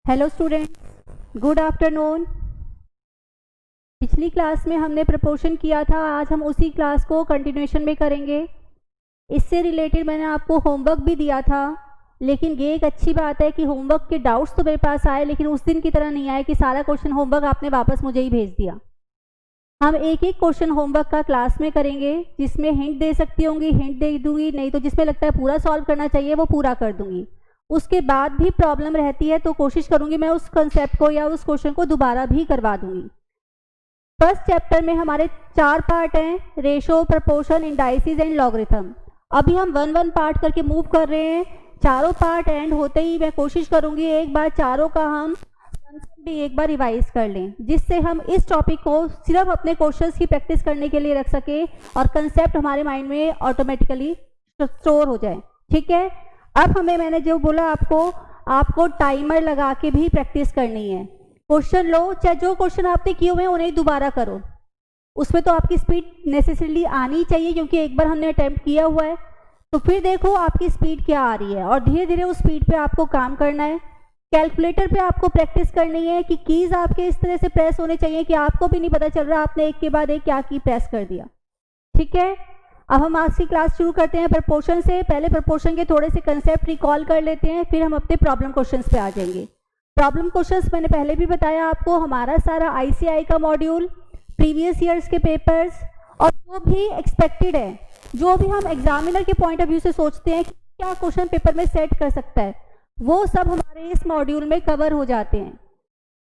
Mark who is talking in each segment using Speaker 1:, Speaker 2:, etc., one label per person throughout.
Speaker 1: Hello students, good afternoon. पिछली class में हमने प्रपोर्शन किया था, आज हम उसी क्लास को कंटिन्यूएशन में करेंगे। इससे रिलेटेड मैंने आपको होमवर्क भी दिया था, लेकिन ये एक अच्छी बात है कि होमवर्क के डाउट्स तो मेरे पास आए, लेकिन उस दिन की तरह नहीं आए कि सारा क्वेश्चन होमवर्क आपने वापस मुझे ही भेज दिया। हम एक एक क्वेश्चन होमवर्क का क्लास में करेंगे, जिसमें हिंट दे सकती होंगी हिंट दे दूंगी, नहीं तो जिसमें लगता है पूरा सॉल्व करना चाहिए वो पूरा कर दूंगी। उसके बाद भी प्रॉब्लम रहती है तो कोशिश करूंगी मैं उस कंसेप्ट को या उस क्वेश्चन को दोबारा भी करवा दूंगी। फर्स्ट चैप्टर में हमारे 4 पार्ट हैं, ratio, proportion, indices and logarithm. अभी हम 1-1 पार्ट करके मूव कर रहे हैं। चारों पार्ट एंड होते ही मैं कोशिश करूंगी एक बार चारों का हम भी एक बार रिवाइज कर लें, जिससे हम इस टॉपिक को सिर्फ अपने क्वेश्चंस की प्रैक्टिस करने के लिए रख सके और कंसेप्ट हमारे माइंड में ऑटोमेटिकली स्टोर हो जाए। ठीक है, अब मैंने जो बोला आपको टाइमर लगा के भी प्रैक्टिस करनी है। क्वेश्चन लो, चाहे जो क्वेश्चन आपने किए हुए हैं उन्हें दोबारा करो। उसमें तो आपकी स्पीड नेसेसरीली आनी चाहिए, क्योंकि एक बार हमने अटेम्प्ट किया हुआ है। तो फिर देखो आपकी स्पीड क्या आ रही है और धीरे धीरे उस स्पीड पे आपको काम करना है। कैलकुलेटर पे आपको प्रैक्टिस करनी है कि कीज आपके इस तरह से प्रेस होने चाहिए कि आपको भी नहीं पता चल रहा आपने एक के बाद एक क्या की प्रेस कर दिया। ठीक है, अब हम आज की क्लास शुरू करते हैं प्रपोर्शन से। पहले प्रपोर्शन के थोड़े से कंसेप्ट रिकॉल कर लेते हैं, फिर हम अपने प्रॉब्लम क्वेश्चंस पे आ जाएंगे। प्रॉब्लम क्वेश्चंस मैंने पहले भी बताया आपको, हमारा सारा आईसीआई का मॉड्यूल, प्रीवियस ईयर्स के पेपर्स और जो भी एक्सपेक्टेड है, जो भी हम एग्जामिनर के पॉइंट ऑफ व्यू से सोचते हैं कि क्या क्वेश्चन पेपर में सेट कर सकता है, वो सब हमारे इस मॉड्यूल में कवर हो जाते हैं।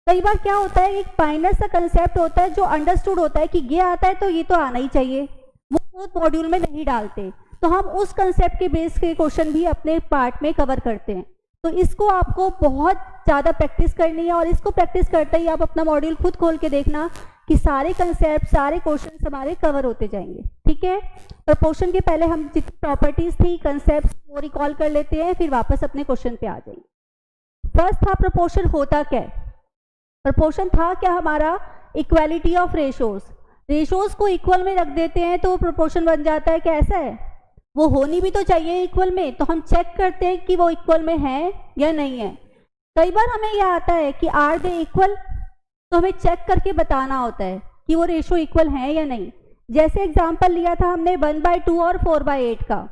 Speaker 1: कई बार क्या होता है, एक फाइनल सा कंसेप्ट होता है जो अंडरस्टूड होता है कि ये आता है तो ये तो आना ही चाहिए, वो मॉड्यूल में नहीं डालते, तो हम उस कंसेप्ट के बेस के क्वेश्चन भी अपने पार्ट में कवर करते हैं। तो इसको आपको बहुत ज़्यादा प्रैक्टिस करनी है, और इसको प्रैक्टिस करते ही आप अपना मॉड्यूल खुद खोल के देखना कि सारे कंसेप्ट, सारे क्वेश्चन हमारे कवर होते जाएंगे। ठीक है, प्रपोर्शन के पहले हम जितनी प्रॉपर्टीज थी, कंसेप्ट, वो रिकॉल कर लेते हैं, फिर वापस अपने क्वेश्चन पे आ जाएंगे। फर्स्ट था प्रपोर्शन होता क्या है। प्रपोर्शन था क्या हमारा, इक्वालिटी ऑफ रेशोज। रेशोज को इक्वल में रख देते हैं तो प्रोपोर्शन बन जाता है। कैसा है, वो होनी भी तो चाहिए इक्वल में, तो हम चेक करते हैं कि वो इक्वल में है या नहीं है। कई बार हमें यह आता है कि आर दे इक्वल, तो हमें चेक करके बताना होता है कि वो रेशो इक्वल है या नहीं। जैसे एग्जाम्पल लिया था हमने 1/2 और 4/8 का।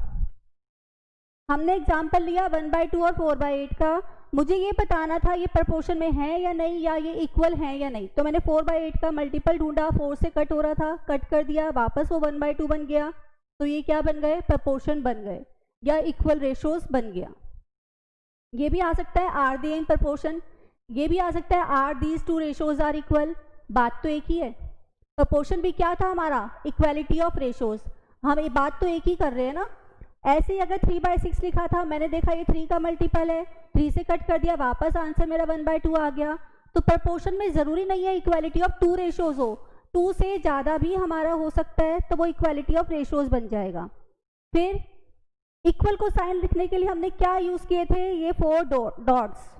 Speaker 1: हमने एग्जाम्पल लिया 1/2 और 4/8 का, मुझे ये बताना था ये प्रपोर्शन में है या नहीं, या ये इक्वल है या नहीं। तो मैंने 4/8 का मल्टीपल ढूंढा, 4 से कट हो रहा था, कट कर दिया, वापस वो 1/2 बन गया, तो ये क्या बन गए, प्रपोर्शन बन गए या इक्वल रेशोज बन गया। ये भी आ सकता है आर दी इन प्रपोर्शन, ये भी आ सकता है are these 2 ratios are equal, बात तो एक ही है। प्रपोर्शन भी क्या था हमारा, इक्वालिटी ऑफ रेशोज, हम ये बात तो एक ही कर रहे हैं ना। ऐसे ही अगर 3/6 लिखा था, मैंने देखा ये 3 का मल्टीपल है, 3 से कट कर दिया, वापस आंसर मेरा 1/2 आ गया। तो प्रपोर्शन में जरूरी नहीं है इक्वालिटी ऑफ 2 रेशोज हो, 2 से ज़्यादा भी हमारा हो सकता है, तो वो इक्वालिटी ऑफ रेशोज बन जाएगा। फिर इक्वल को साइन लिखने के लिए हमने क्या यूज़ किए थे, ये 4 डॉट्स,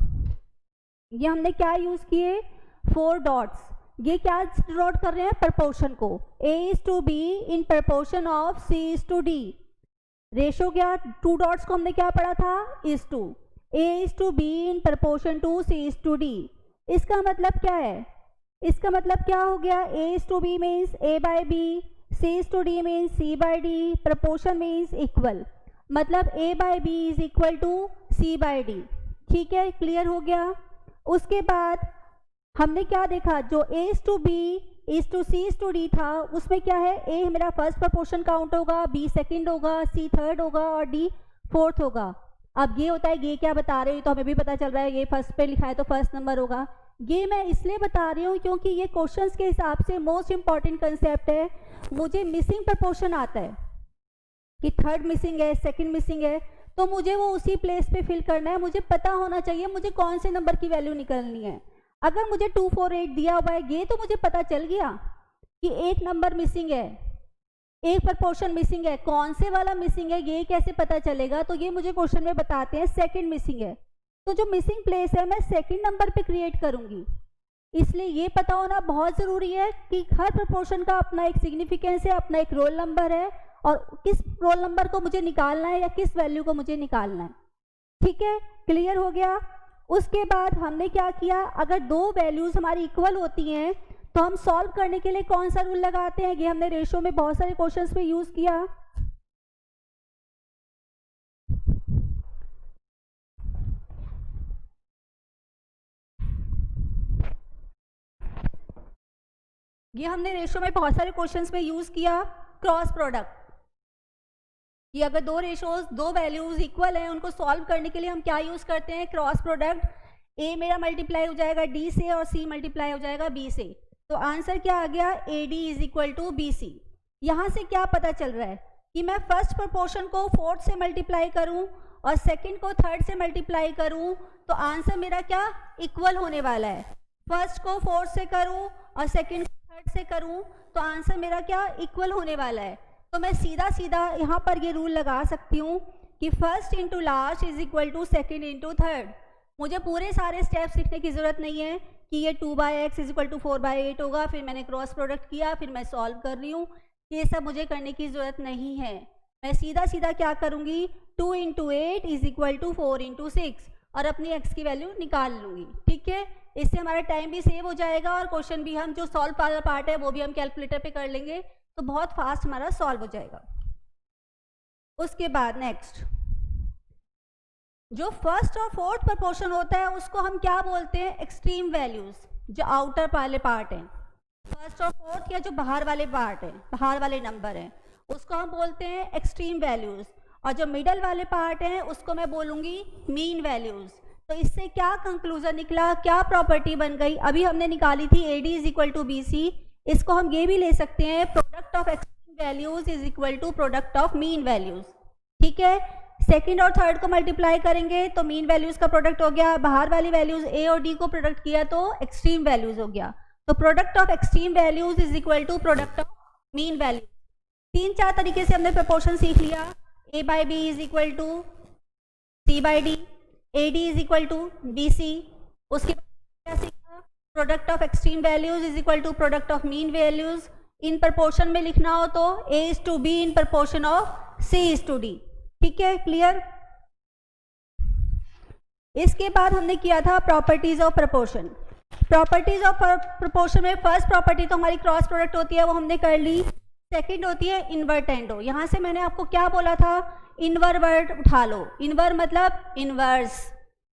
Speaker 1: ये हमने क्या यूज़ किए, 4 डॉट्स। ये क्या डिनोट कर रहे हैं, प्रपोर्शन को, A:B in proportion of C:D। Ratio क्या, 2 डॉट्स को हमने क्या पढ़ा था, is to, A:B in proportion to C:D। इसका मतलब क्या है, इसका मतलब क्या हो गया, A:B means A/B, C:D means C/D, proportion means equal, मतलब A/B is equal to C/D। ठीक है, क्लियर हो गया। उसके बाद हमने क्या देखा, जो A:B इज टू C:D था, उसमें क्या है, A मेरा फर्स्ट प्रपोर्शन काउंट होगा, B सेकंड होगा, C थर्ड होगा और D फोर्थ होगा। अब ये होता है, ये क्या बता रहे हो, तो हमें भी पता चल रहा है ये फर्स्ट पे लिखा है तो फर्स्ट नंबर होगा। ये मैं इसलिए बता रही हूँ क्योंकि ये क्वेश्चंस के हिसाब से मोस्ट इंपॉर्टेंट कंसेप्ट है। मुझे मिसिंग प्रपोर्शन आता है कि थर्ड मिसिंग है, सेकंड मिसिंग है, तो मुझे वो उसी प्लेस पे फिल करना है। मुझे पता होना चाहिए मुझे कौन से नंबर की वैल्यू निकलनी है। अगर मुझे 2, 4, 8 दिया हुआ है, ये तो मुझे पता चल गया कि एक नंबर मिसिंग है, एक प्रपोर्शन मिसिंग है, कौन से वाला मिसिंग है ये कैसे पता चलेगा, तो ये मुझे क्वेश्चन में बताते हैं सेकंड मिसिंग है, तो जो मिसिंग प्लेस है मैं सेकंड नंबर पे क्रिएट करूंगी। इसलिए ये पता होना बहुत ज़रूरी है कि हर प्रपोर्शन का अपना एक सिग्निफिकेंस है, अपना एक रोल नंबर है, और किस रोल नंबर को मुझे निकालना है या किस वैल्यू को मुझे निकालना है। ठीक है, क्लियर हो गया। उसके बाद हमने क्या किया, अगर दो वैल्यूज़ हमारी इक्वल होती हैं तो हम सॉल्व करने के लिए कौन सा रूल लगाते हैं, ये हमने रेशो में बहुत सारे क्वेश्चंस पे यूज़ किया। ये हमने रेशो में बहुत सारे क्वेश्चंस में यूज़ किया क्रॉस प्रोडक्ट। कि अगर दो रेशोज, दो वैल्यूज इक्वल हैं, उनको सॉल्व करने के लिए हम क्या यूज़ करते हैं, क्रॉस प्रोडक्ट। ए मेरा मल्टीप्लाई हो जाएगा डी से और सी मल्टीप्लाई हो जाएगा बी से। तो आंसर क्या आ गया, A D is equal to B C. यहाँ से क्या पता चल रहा है कि मैं फर्स्ट प्रोपोर्शन को फोर्थ से मल्टीप्लाई करूँ और सेकंड को थर्ड से मल्टीप्लाई करूँ तो आंसर मेरा क्या इक्वल होने वाला है। फर्स्ट को फोर्थ से करूँ और सेकंड को थर्ड से करूँ तो आंसर मेरा क्या इक्वल होने वाला है। तो मैं सीधा सीधा यहाँ पर ये रूल लगा सकती हूँ कि first into last is equal to second into third. मुझे पूरे सारे स्टेप्स लिखने की ज़रूरत नहीं है कि ये 2/x इज इक्वल टू 4/8 होगा, फिर मैंने क्रॉस प्रोडक्ट किया, फिर मैं सॉल्व कर रही हूँ। ये सब मुझे करने की ज़रूरत नहीं है। मैं सीधा सीधा क्या करूँगी, 2 into 8 is equal to 4 into 6 और अपनी x की वैल्यू निकाल लूँगी। ठीक है, इससे हमारा टाइम भी सेव हो जाएगा और क्वेश्चन भी हम जो सॉल्व वाला पार्ट है वो भी हम कैलकुलेटर पे कर लेंगे, तो बहुत फास्ट हमारा सॉल्व हो जाएगा। उसके बाद नेक्स्ट, जो फर्स्ट और फोर्थ प्रोपोर्शन होता है उसको हम क्या बोलते हैं, एक्सट्रीम वैल्यूज। जो आउटर वाले पार्ट हैं, फर्स्ट और फोर्थ या जो बाहर वाले पार्ट हैं, बाहर वाले नंबर हैं, उसको हम बोलते हैं एक्सट्रीम वैल्यूज। और जो मिडल वाले पार्ट हैं उसको मैं बोलूँगी मीन वैल्यूज। तो इससे क्या कंक्लूजन निकला, क्या प्रॉपर्टी बन गई, अभी हमने निकाली थी A D is equal to B C. इसको हम ये भी ले सकते हैं, product of extreme values is equal to product of mean values. ठीक है, सेकंड और थर्ड को मल्टीप्लाई करेंगे तो मीन वैल्यूज का प्रोडक्ट हो गया, बाहर वाली वैल्यूज ए और डी को प्रोडक्ट किया तो एक्सट्रीम वैल्यूज हो गया। तो product of extreme values is equal to product of mean values. 3-4 तरीके से हमने प्रोपोर्शन सीख लिया। A by B is equal to C by D, A D is equal to B C. उसके बाद क्या सीखा, product of extreme values is equal to product of mean values. इन प्रपोर्शन में लिखना हो तो A is to B in proportion of C is to D. ठीक है, क्लियर। इसके बाद हमने किया था properties of proportion. Properties of proportion में फर्स्ट प्रॉपर्टी तो हमारी क्रॉस प्रोडक्ट होती है, वो हमने कर ली। सेकंड होती है इन्वर्टेंडो। यहाँ से मैंने आपको क्या बोला था, इनवर वर्ड उठा लो। इनवर मतलब इनवर्स।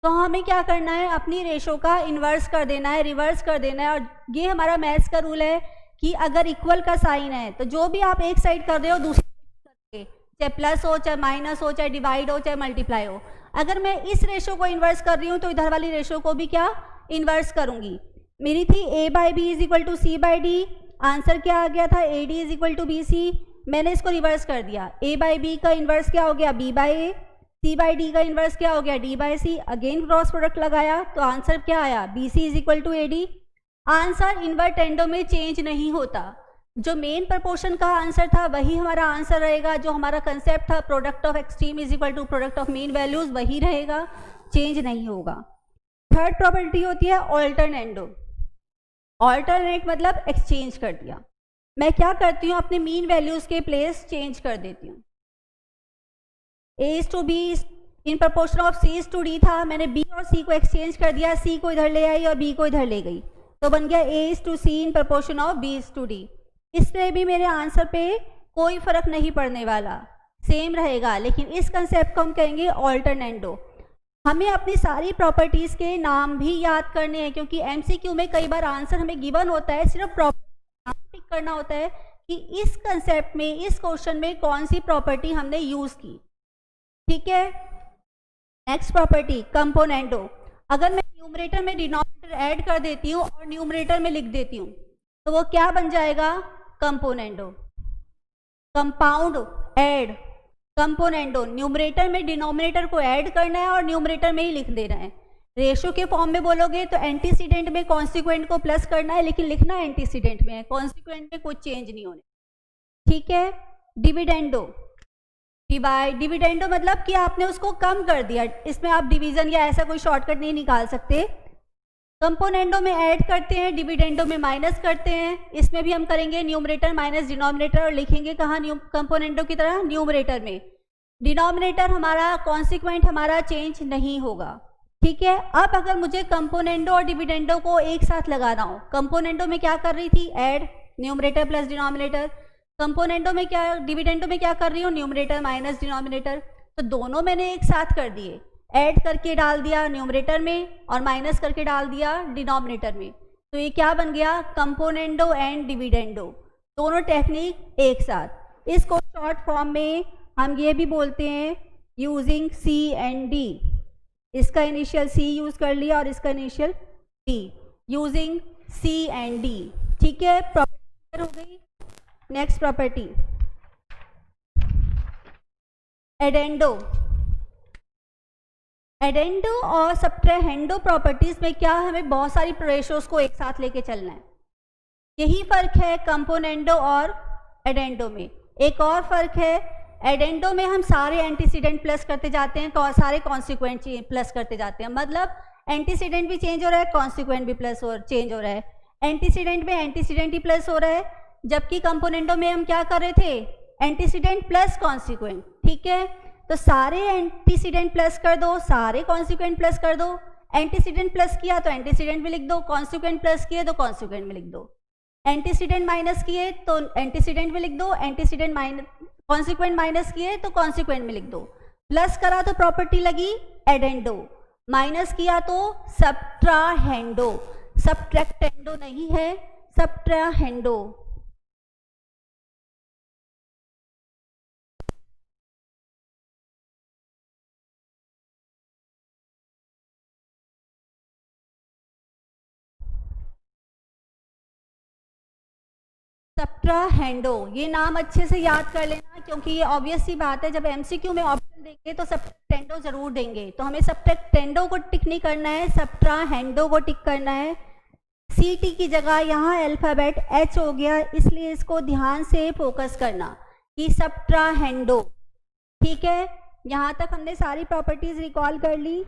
Speaker 1: तो हमें क्या करना है, अपनी रेशो का इन्वर्स कर देना है, रिवर्स कर देना है। और ये हमारा मैथ्स का रूल है कि अगर इक्वल का साइन है तो जो भी आप एक साइड कर रहे हो दूसरी साइड, चाहे प्लस हो, चाहे माइनस हो, चाहे डिवाइड हो, चाहे मल्टीप्लाई हो। अगर मैं इस रेशो को इन्वर्स कर रही हूँ तो इधर वाली रेशो को भी क्या इन्वर्स करूँगी। मेरी थी A by B is equal to C by D. Answer क्या आ गया था, A D is equal to B C. मैंने इसको रिवर्स कर दिया, ए बाई बी का इन्वर्स क्या हो गया, B by A. C by D का इन्वर्स क्या हो गया, D by C. Again cross product लगाया तो आंसर क्या आया, B C is equal to A D. Answer invertendo में चेंज नहीं होता। जो मेन प्रपोर्शन का आंसर था वही हमारा आंसर रहेगा। जो हमारा कंसेप्ट था product of extreme is equal to product of mean values, वही रहेगा, चेंज नहीं होगा। थर्ड प्रॉपर्टी होती है ऑल्टरनेंडो। ऑल्टरनेट मतलब एक्सचेंज कर दिया। मैं क्या करती हूँ, अपने मीन वैल्यूज के प्लेस चेंज कर देती हूँ। A is to B in proportion of C is to D था, मैंने बी और सी को एक्सचेंज कर दिया, सी को इधर ले आई और बी को इधर ले गई, तो बन गया A is to C in proportion of B is to D. इससे भी मेरे आंसर पे कोई फर्क नहीं पड़ने वाला, सेम रहेगा। लेकिन इस कंसेप्ट को हम कहेंगे ऑल्टरनेंडो। हमें अपनी सारी प्रॉपर्टीज़ के नाम भी याद करने हैं, क्योंकि एमसीक्यू में कई बार आंसर हमें गिवन होता है, सिर्फ प्रॉपर्टी नाम टिक करना होता है कि इस कंसेप्ट में, इस क्वेश्चन में कौन सी प्रॉपर्टी हमने यूज़ की। ठीक है, नेक्स्ट प्रॉपर्टी कंपोनेंडो। अगर मैं न्यूमरेटर में डिनोमिनेटर ऐड कर देती हूँ और न्यूमरेटर में लिख देती हूँ तो वो क्या बन जाएगा, componendo. Compound add componendo, numerator में डिनोमिनेटर को ऐड करना है और न्यूमरेटर में ही लिख देना है। रेशो के फॉर्म में बोलोगे तो एंटीसीडेंट में कॉन्सिक्वेंट को प्लस करना है, लेकिन लिखना एंटीसीडेंट में है, कॉन्सिक्वेंट में कुछ चेंज नहीं होने। ठीक है, डिविडेंडो। डिविडेंडो मतलब कि आपने उसको कम कर दिया, इसमें आप डिवीजन या ऐसा कोई शॉर्टकट नहीं निकाल सकते। कंपोनेंडो में ऐड करते हैं, डिविडेंडो में माइनस करते हैं। इसमें भी हम करेंगे न्यूमरेटर माइनस डिनोमिनेटर, और लिखेंगे कहाँ, कंपोनेंडो की तरह न्यूमरेटर में। डिनोमिनेटर हमारा, कॉन्सिक्वेंट हमारा चेंज नहीं होगा। ठीक है। अब अगर मुझे कंपोनेंडो और डिविडेंडो को एक साथ लगाना हो, कंपोनेंडो में क्या कर रही थी, add numerator plus denominator, componendo में क्या, डिविडेंडो में क्या कर रही हूँ, न्यूमरेटर माइनस डिनोमिनेटर, तो दोनों मैंने एक साथ कर दिए, ऐड करके डाल दिया न्यूमरेटर में और माइनस करके डाल दिया डिनोमिनेटर में, तो ये क्या बन गया, कंपोनेंडो एंड डिविडेंडो, दोनों टेक्निक एक साथ। इसको शॉर्ट फॉर्म में हम ये भी बोलते हैं यूजिंग सी एंड डी, इसका इनिशियल सी यूज कर लिया और इसका initial D, using C and D. ठीक है, प्रॉपर्टी हो गई। Next property एडेंडो। एडेंडो और सब्ट्राहेंडो प्रॉपर्टीज में क्या, हमें बहुत सारी रेशोज को एक साथ लेके चलना है, यही फर्क है कंपोनेंडो और एडेंडो में। एक और फर्क है, एडेंडो में हम सारे एंटीसीडेंट प्लस करते जाते हैं और सारे कॉन्सिक्वेंट प्लस करते जाते हैं, मतलब एंटीसीडेंट भी चेंज हो रहा है, कॉन्सिक्वेंट भी प्लस चेंज हो रहा है, एंटीसीडेंट में एंटीसीडेंट ही प्लस हो रहा है, जबकि कंपोनेंडो में हम क्या कर रहे थे, एंटीसीडेंट प्लस कॉन्सिक्वेंट। ठीक है, तो सारे एंटीसीडेंट प्लस कर दो, सारे कॉन्सिक्वेंट प्लस कर दो, एंटीसीडेंट प्लस किया तो एंटीसीडेंट भी लिख दो, कॉन्सिक्वेंट प्लस किए तो कॉन्सिक्वेंट भी लिख दो, एंटीसीडेंट माइनस किए तो एंटीसीडेंट भी लिख दो, एंटीसीडेंट माइनस कॉन्सिक्वेंट माइनस किए तो कॉन्सिक्वेंट में लिख दो, प्लस करा तो प्रॉपर्टी लगी एडेंडो, माइनस किया तो सब्ट्राहेंडो, सब्ट्रैक्टेंडो नहीं है, सब्ट्राहेंडो। सब्ट्राहेंडो, ये नाम अच्छे से याद कर लेना, क्योंकि ये ऑब्वियस सी बात है, जब एमसीक्यू में ऑप्शन देंगे तो सब्ट्रैक्टेंडो जरूर देंगे, तो हमें सब्ट्रैक्टेंडो को टिक नहीं करना है, सब्ट्राहेंडो को टिक करना है। सी टी की जगह यहाँ अल्फाबेट एच हो गया, इसलिए इसको ध्यान से फोकस करना कि सब्ट्राहेंडो। ठीक है, यहाँ तक हमने सारी प्रॉपर्टीज रिकॉल कर ली।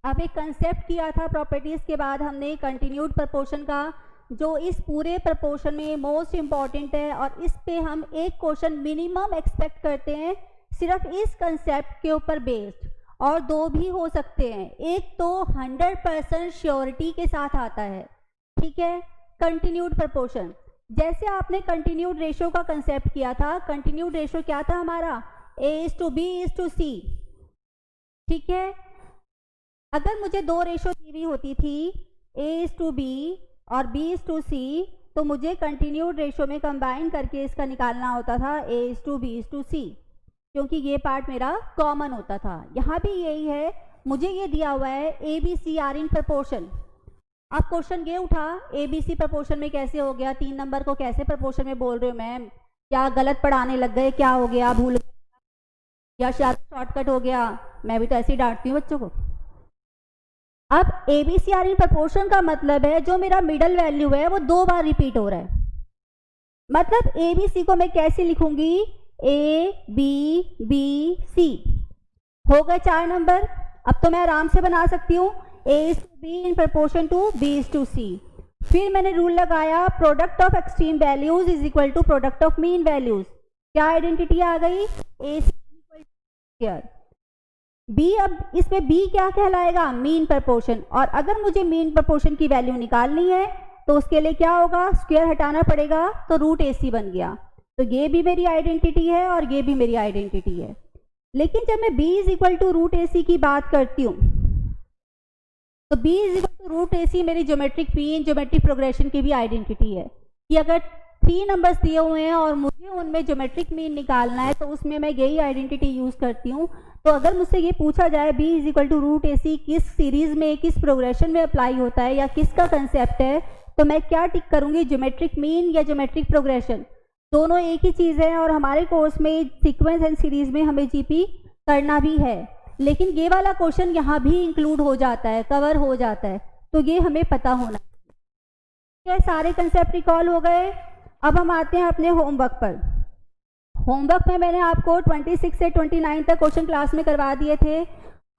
Speaker 1: अब एक कंसेप्ट किया था प्रॉपर्टीज के बाद हमने कंटिन्यूड प्रपोर्शन का, जो इस पूरे प्रपोर्शन में मोस्ट इम्पॉर्टेंट है, और इस पे हम एक क्वेश्चन मिनिमम एक्सपेक्ट करते हैं सिर्फ इस कंसेप्ट के ऊपर बेस्ड, और दो भी हो सकते हैं, एक तो 100% श्योरिटी के साथ आता है। ठीक है, कंटिन्यूड प्रपोर्शन, जैसे आपने कंटिन्यूड रेशो का कंसेप्ट किया था, कंटिन्यूड रेशो क्या था हमारा, A:B:C। ठीक है, अगर मुझे दो रेशो दी हुई होती थी A:B और B:C, तो मुझे कंटिन्यूड रेशो में कंबाइन करके इसका निकालना होता था A:B:C, क्योंकि ये पार्ट मेरा कॉमन होता था। यहाँ भी यही है, मुझे ये दिया हुआ है ABC आर इन प्रपोर्शन। अब क्वेश्चन ये उठा ABC प्रपोर्शन में कैसे हो गया, 3 नंबर को कैसे प्रपोर्शन में बोल रहे हो मैम, क्या गलत पढ़ाने लग गए, क्या हो गया, भूल गए, या शायद शॉर्टकट हो गया, मैं भी तो ऐसे ही डांटती हूँ बच्चों को। अब ABC आर इन प्रपोर्शन का मतलब है जो मेरा मिडल वैल्यू है वो 2 बार रिपीट हो रहा है, मतलब ABC को मैं कैसे लिखूंगी, A:B:B:C, हो गए 4 नंबर। अब तो मैं आराम से बना सकती हूँ A:B in proportion to B:C। फिर मैंने रूल लगाया product of extreme values is equal to product of mean values, क्या आइडेंटिटी आ गई, AC B। अब इसमें B क्या कहलाएगा, मीन प्रपोर्शन, और अगर मुझे मीन प्रपोर्शन की वैल्यू निकालनी है तो उसके लिए क्या होगा, स्क्वायर हटाना पड़ेगा, तो √AC बन गया, तो ये भी मेरी आइडेंटिटी है और ये भी मेरी आइडेंटिटी है। लेकिन जब मैं B is equal to √AC की बात करती हूँ, तो B is equal to √AC मेरी ज्योमेट्रिक मीन, ज्योमेट्रिक प्रोग्रेशन की भी आइडेंटिटी है, कि अगर 3 नंबर्स दिए हुए हैं और मुझे उनमें ज्योमेट्रिक मीन निकालना है तो उसमें मैं यही आइडेंटिटी यूज करती हूँ। तो अगर मुझसे ये पूछा जाए B is equal to √AC किस सीरीज में, किस प्रोग्रेशन में अप्लाई होता है या किसका कंसेप्ट है, तो मैं क्या टिक करूंगी, ज्योमेट्रिक मीन या ज्योमेट्रिक प्रोग्रेशन, दोनों एक ही चीज़ है, और हमारे कोर्स में सीक्वेंस एंड सीरीज में हमें जीपी करना भी है, लेकिन ये वाला क्वेश्चन यहाँ भी इंक्लूड हो जाता है, कवर हो जाता है, तो ये हमें पता होना चाहिए। सारे कंसेप्ट रिकॉल हो गए। अब हम आते हैं अपने होमवर्क पर। होमवर्क में मैंने आपको 26 से 29 तक क्वेश्चन क्लास में करवा दिए थे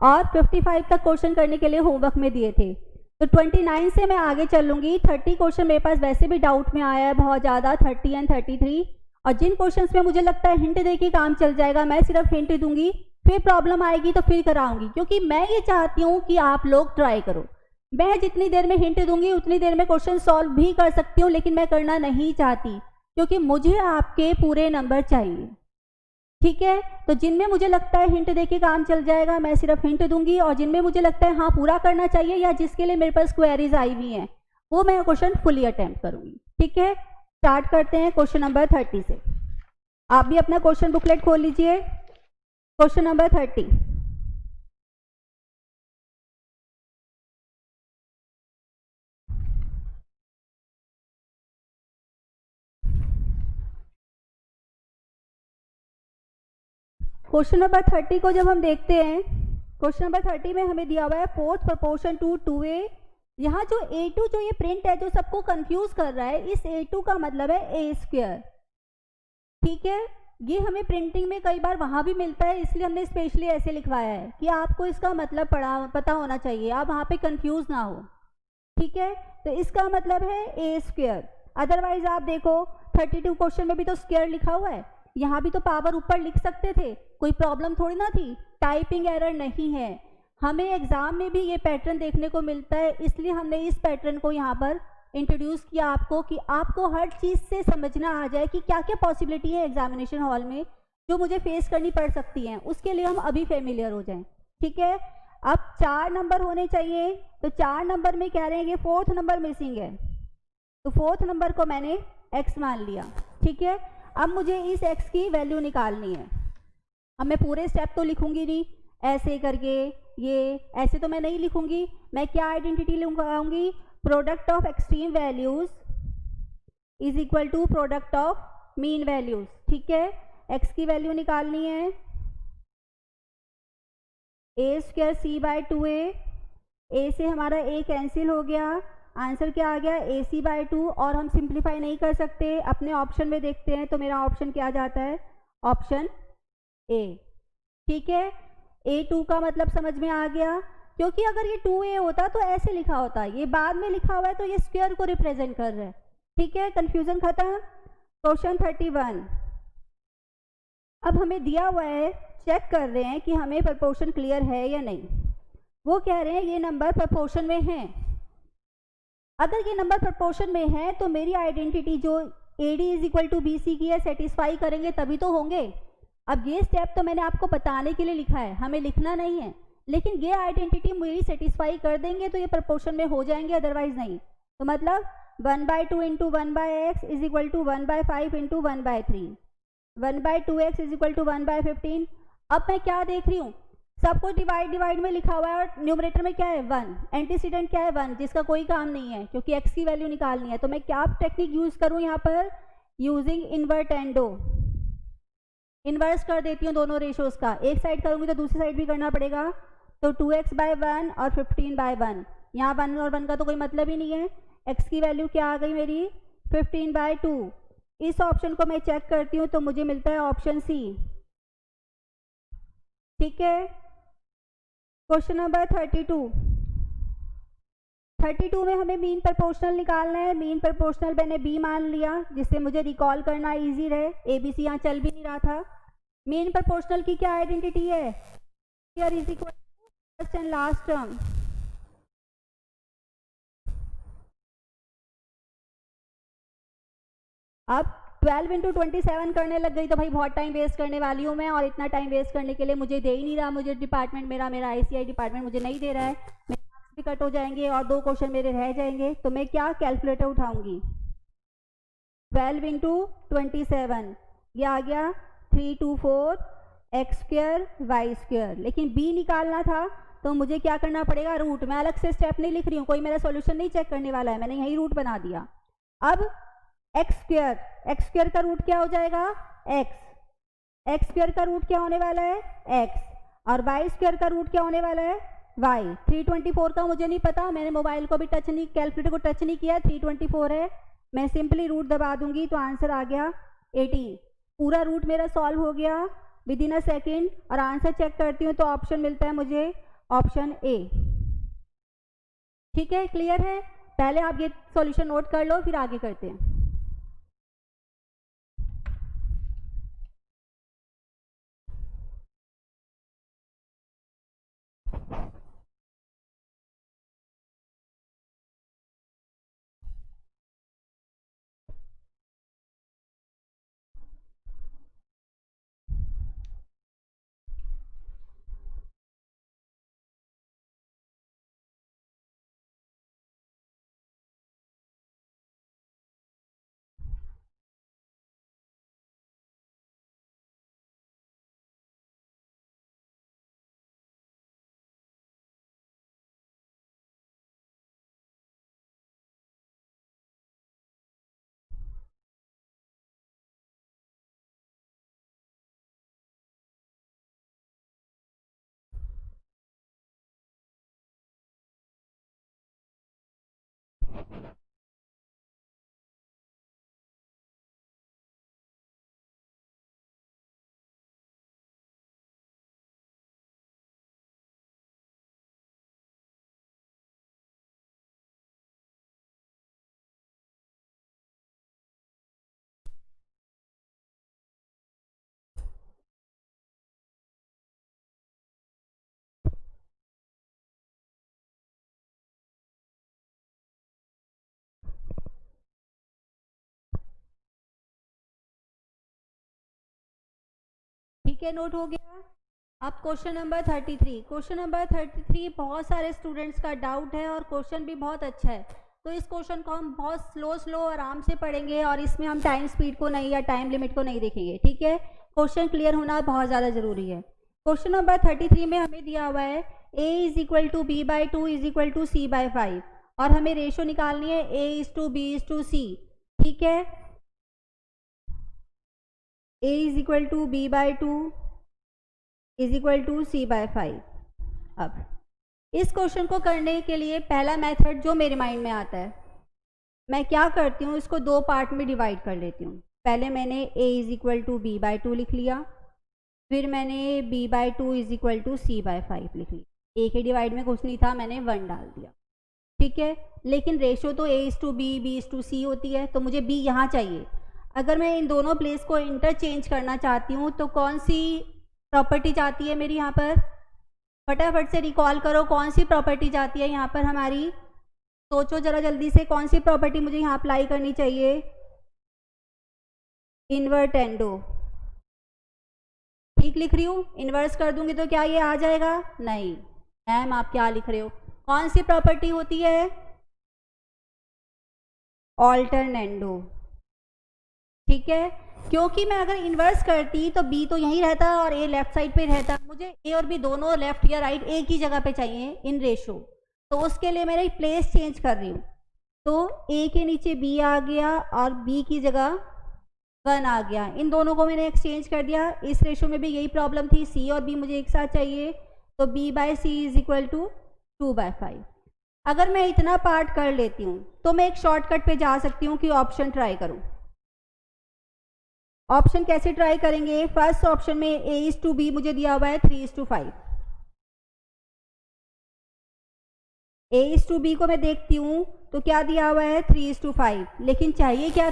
Speaker 1: और 55 तक क्वेश्चन करने के लिए होमवर्क में दिए थे, तो 29 से मैं आगे चलूंगी। 30 क्वेश्चन मेरे पास वैसे भी डाउट में आया है बहुत ज़्यादा, 30 एंड 33, और जिन क्वेश्चंस में मुझे लगता है हिंट दे के काम चल जाएगा मैं सिर्फ हिंट दूंगी, फिर प्रॉब्लम आएगी तो फिर कराऊंगी, क्योंकि मैं ये चाहती हूँ कि आप लोग ट्राई करो। मैं जितनी देर में हिंट दूंगी उतनी देर में क्वेश्चन सॉल्व भी कर सकती हूँ, लेकिन मैं करना नहीं चाहती क्योंकि मुझे आपके पूरे नंबर चाहिए। ठीक है, तो जिनमें मुझे लगता है हिंट देके काम चल जाएगा मैं सिर्फ हिंट दूंगी, और जिनमें मुझे लगता है हाँ पूरा करना चाहिए या जिसके लिए मेरे पास क्वेरीज आई हुई हैं वो मैं क्वेश्चन फुली अटेम्प्ट करूंगी। ठीक है, स्टार्ट करते हैं क्वेश्चन नंबर 30 से। आप भी अपना क्वेश्चन बुकलेट खोल लीजिए। Question number 30। क्वेश्चन नंबर 30 को जब हम देखते हैं, क्वेश्चन नंबर 30 में हमें दिया हुआ है फोर्थ प्रोपोर्शन टू 2a। यहाँ जो a2 जो ये प्रिंट है जो सबको कंफ्यूज कर रहा है, इस a2 का मतलब है a स्क्वायर। ठीक है, ये हमें प्रिंटिंग में कई बार वहां भी मिलता है, इसलिए हमने स्पेशली ऐसे लिखवाया है कि आपको इसका मतलब पता होना चाहिए, आप वहां पे कंफ्यूज ना हो। ठीक है, तो इसका मतलब है a स्क्वायर। अदरवाइज आप देखो 32 क्वेश्चन में भी तो स्क्वायर लिखा हुआ है, यहाँ भी तो पावर ऊपर लिख सकते थे, कोई प्रॉब्लम थोड़ी ना थी, टाइपिंग एरर नहीं है। हमें एग्जाम में भी ये पैटर्न देखने को मिलता है, इसलिए हमने इस पैटर्न को यहाँ पर इंट्रोड्यूस किया आपको, कि आपको हर चीज़ से समझना आ जाए कि क्या क्या पॉसिबिलिटी है एग्जामिनेशन हॉल में जो मुझे फेस करनी पड़ सकती हैं, उसके लिए हम अभी फेमिलियर हो जाएं। ठीक है, अब 4 नंबर होने चाहिए, तो 4 नंबर में कह रहे हैं कि 4th नंबर मिसिंग है, तो 4th नंबर को मैंने x मान लिया। ठीक है, अब मुझे इस x की वैल्यू निकालनी है। अब मैं पूरे स्टेप तो लिखूंगी नहीं, ऐसे करके ये ऐसे तो मैं नहीं लिखूंगी, मैं क्या आइडेंटिटी लगाऊंगी, product of extreme values is equal to product of mean values. ठीक है, x की वैल्यू निकालनी है, a स्क्वायर c/2a, a से हमारा a कैंसिल हो गया, आंसर क्या आ गया ac/2, और हम सिंप्लीफाई नहीं कर सकते, अपने ऑप्शन में देखते हैं तो मेरा ऑप्शन क्या जाता है, ऑप्शन ए। ठीक है, a2 का मतलब समझ में आ गया, क्योंकि अगर ये 2a होता तो ऐसे लिखा होता, ये बाद में लिखा हुआ है तो ये स्क्वायर को रिप्रेजेंट कर रहा है। ठीक है, कंफ्यूजन खत्म। क्वेश्चन 31। अब हमें दिया हुआ है, चेक कर रहे हैं कि हमें प्रपोर्शन क्लियर है या नहीं। वो कह रहे हैं ये नंबर प्रपोर्शन में है। अगर ये नंबर प्रपोर्शन में है तो मेरी आइडेंटिटी जो AD is equal to BC की है सेटिस्फाई करेंगे तभी तो होंगे। अब ये स्टेप तो मैंने आपको बताने के लिए लिखा है, हमें लिखना नहीं है, लेकिन ये आइडेंटिटी मेरी सेटिस्फाई कर देंगे तो ये प्रपोर्शन में हो जाएंगे, अदरवाइज नहीं। तो मतलब 1/2 into 1/x is equal to 1/5 into 1/3, 1/2x is equal to 1/15। अब मैं क्या देख रही हूँ, सब कुछ डिवाइड में लिखा हुआ है और न्यूमरेटर में क्या है 1, एंटीसीडेंट क्या है 1, जिसका कोई काम नहीं है क्योंकि x की वैल्यू निकालनी है। तो मैं क्या टेक्निक यूज करूँ यहाँ पर, यूजिंग इन्वर्टेंडो, इन्वर्स कर देती हूँ दोनों रेशोज का, एक साइड करूँगी तो दूसरी साइड भी करना पड़ेगा। तो 2x/1 और 15/1, यहाँ 1 और 1 का तो कोई मतलब ही नहीं है। x की वैल्यू क्या आ गई मेरी 15/2। इस ऑप्शन को मैं चेक करती हूँ तो मुझे मिलता है ऑप्शन सी। ठीक है, क्वेश्चन नंबर 32 में हमें मीन प्रोपोर्शनल निकालना है। मीन प्रोपोर्शनल मैंने बी मान लिया जिससे मुझे रिकॉल करना इजी रहे, ABC यहाँ चल भी नहीं रहा था। मीन प्रोपोर्शनल की क्या आइडेंटिटी है, here is equal to first and last term. अब 12 इंटू 27 करने लग गई तो भाई बहुत टाइम वेस्ट करने वाली हूँ मैं, और इतना टाइम वेस्ट करने के लिए मुझे दे ही नहीं रहा, मुझे डिपार्टमेंट मेरा ICI डिपार्टमेंट मुझे नहीं दे रहा है, मेरे मार्क्स भी कट हो जाएंगे और 2 क्वेश्चन मेरे रह जाएंगे। तो मैं क्या कैलकुलेटर उठाऊंगी, 12 इंटू 27, ये आ गया 324 x स्क्वायर वाई स्क्वायर। लेकिन b निकालना था तो मुझे क्या करना पड़ेगा, रूट। मैं अलग से स्टेप नहीं लिख रही हूँ, कोई मेरा सॉल्यूशन नहीं चेक करने वाला है, मैंने यही रूट बना दिया। अब x स्क्वायर का रूट क्या हो जाएगा x स्क्वायर का रूट क्या होने वाला है x, और y स्क्वायर का रूट क्या होने वाला है y। 324 का मुझे नहीं पता, मैंने मोबाइल को भी टच नहीं, कैलकुलेटर को टच नहीं किया, 324 है, मैं सिंपली रूट दबा दूंगी तो आंसर आ गया 18। पूरा रूट मेरा सॉल्व हो गया विद इन अ सेकेंड, और आंसर चेक करती हूँ तो ऑप्शन मिलता है मुझे ऑप्शन ए। ठीक है, क्लियर है। पहले आप ये सॉल्यूशन नोट कर लो फिर आगे करते हैं। ठीक है, नोट हो गया। अब क्वेश्चन नंबर 33। क्वेश्चन नंबर 33 बहुत सारे स्टूडेंट्स का डाउट है और क्वेश्चन भी बहुत अच्छा है, तो इस क्वेश्चन को हम बहुत स्लो आराम से पढ़ेंगे और इसमें हम टाइम स्पीड को नहीं या टाइम लिमिट को नहीं देखेंगे, ठीक है। क्वेश्चन क्लियर होना बहुत ज़्यादा ज़रूरी है। क्वेश्चन नंबर 33 में हमें दिया हुआ है a is equal to B by two is equal to C by 5 और हमें रेशो निकालनी है a is to B is to C, ठीक है। a is equal to B by two is equal to C by 5। अब इस question को करने के लिए पहला मेथड जो मेरे माइंड में आता है, मैं क्या करती हूँ, इसको दो पार्ट में डिवाइड कर लेती हूँ। पहले मैंने a is equal to B by two लिख लिया, फिर मैंने b by two is equal to C by 5 लिख लिया। a के डिवाइड में कुछ नहीं था, मैंने 1 डाल दिया, ठीक है। लेकिन रेशो तो a is to B, b is to C होती है, तो मुझे b यहाँ चाहिए। अगर मैं इन दोनों प्लेस को इंटरचेंज करना चाहती हूँ तो कौन सी प्रॉपर्टी जाती है मेरी यहाँ पर, फटाफट से रिकॉल करो कौन सी प्रॉपर्टी जाती है यहाँ पर हमारी, सोचो जरा जल्दी से, कौन सी प्रॉपर्टी मुझे यहाँ अप्लाई करनी चाहिए, इन्वर्टेंडो। ठीक लिख रही हूँ? इन्वर्स कर दूंगी तो क्या ये आ जाएगा? नहीं। मैम आप क्या लिख रहे हो? कौन सी प्रॉपर्टी होती है? ऑल्टरनेंडो, ठीक है। क्योंकि मैं अगर इन्वर्स करती तो b तो यहीं रहता और a लेफ्ट साइड पे रहता, मुझे a और b दोनों लेफ्ट या राइट एक ही जगह पे चाहिए इन रेशो, तो उसके लिए मेरा प्लेस चेंज कर रही हूँ। तो a के नीचे b आ गया और b की जगह 1 आ गया, इन दोनों को मैंने एक्सचेंज कर दिया। इस रेशो में भी यही प्रॉब्लम थी, c और b मुझे एक साथ चाहिए, तो b by C is equal to 2/5। अगर मैं इतना पार्ट कर लेती हूँ तो मैं एक शॉर्टकट पे जा सकती हूँ कि ऑप्शन ट्राई करूँ। ऑप्शन कैसे ट्राई करेंगे? फर्स्ट ऑप्शन में a इज टू बी मुझे दिया हुआ है 3:5, a इज टू बी को मैं देखती हूँ तो क्या दिया हुआ है 3:5, लेकिन चाहिए क्या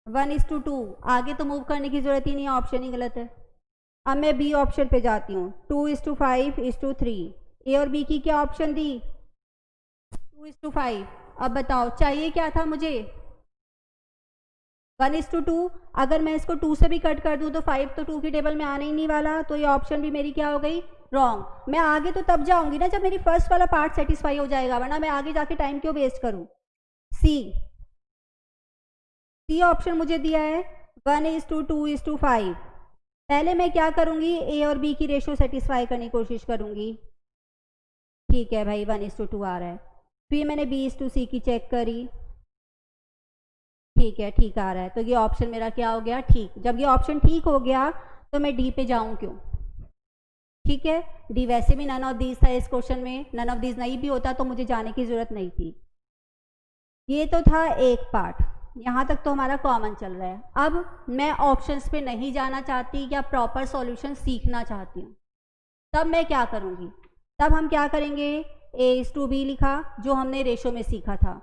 Speaker 1: 1:2। आगे तो मूव करने की जरूरत ही नहीं है, ऑप्शन ही गलत है। अब मैं बी ऑप्शन पे जाती हूँ, 2:5:3। ए और बी की क्या ऑप्शन दी? 2:5। अब बताओ चाहिए क्या था मुझे? 1:2। अगर मैं इसको 2 से भी कट कर दूं तो 5 तो 2 की टेबल में आने ही नहीं वाला, तो ये ऑप्शन भी मेरी क्या हो गई? रॉन्ग। मैं आगे तो तब जाऊंगी ना जब मेरी फर्स्ट वाला पार्ट सेटिस्फाई हो जाएगा, वरना मैं आगे जाके टाइम क्यों वेस्ट करूं। सी ऑप्शन मुझे दिया है 1:2:5। पहले मैं क्या करूंगी? ए और बी की रेशो सेटिस्फाई करने की कोशिश करूंगी, ठीक है भाई 1:2 आ रहा है। फिर मैंने b:c की चेक करी, ठीक है ठीक आ रहा है, तो ये ऑप्शन मेरा क्या हो गया? ठीक। जब ये ऑप्शन ठीक हो गया तो मैं डी पे जाऊं क्यों? ठीक है, डी वैसे भी नन ऑफ दीज था इस क्वेश्चन में, नन ऑफ दीज नहीं भी होता तो मुझे जाने की जरूरत नहीं थी। ये तो था एक पार्ट, यहाँ तक तो हमारा कॉमन चल रहा है। अब मैं ऑप्शंस पे नहीं जाना चाहती या प्रॉपर सॉल्यूशन सीखना चाहती हूँ, तब मैं क्या करूँगी? तब हम क्या करेंगे? a:b लिखा जो हमने रेशो में सीखा था।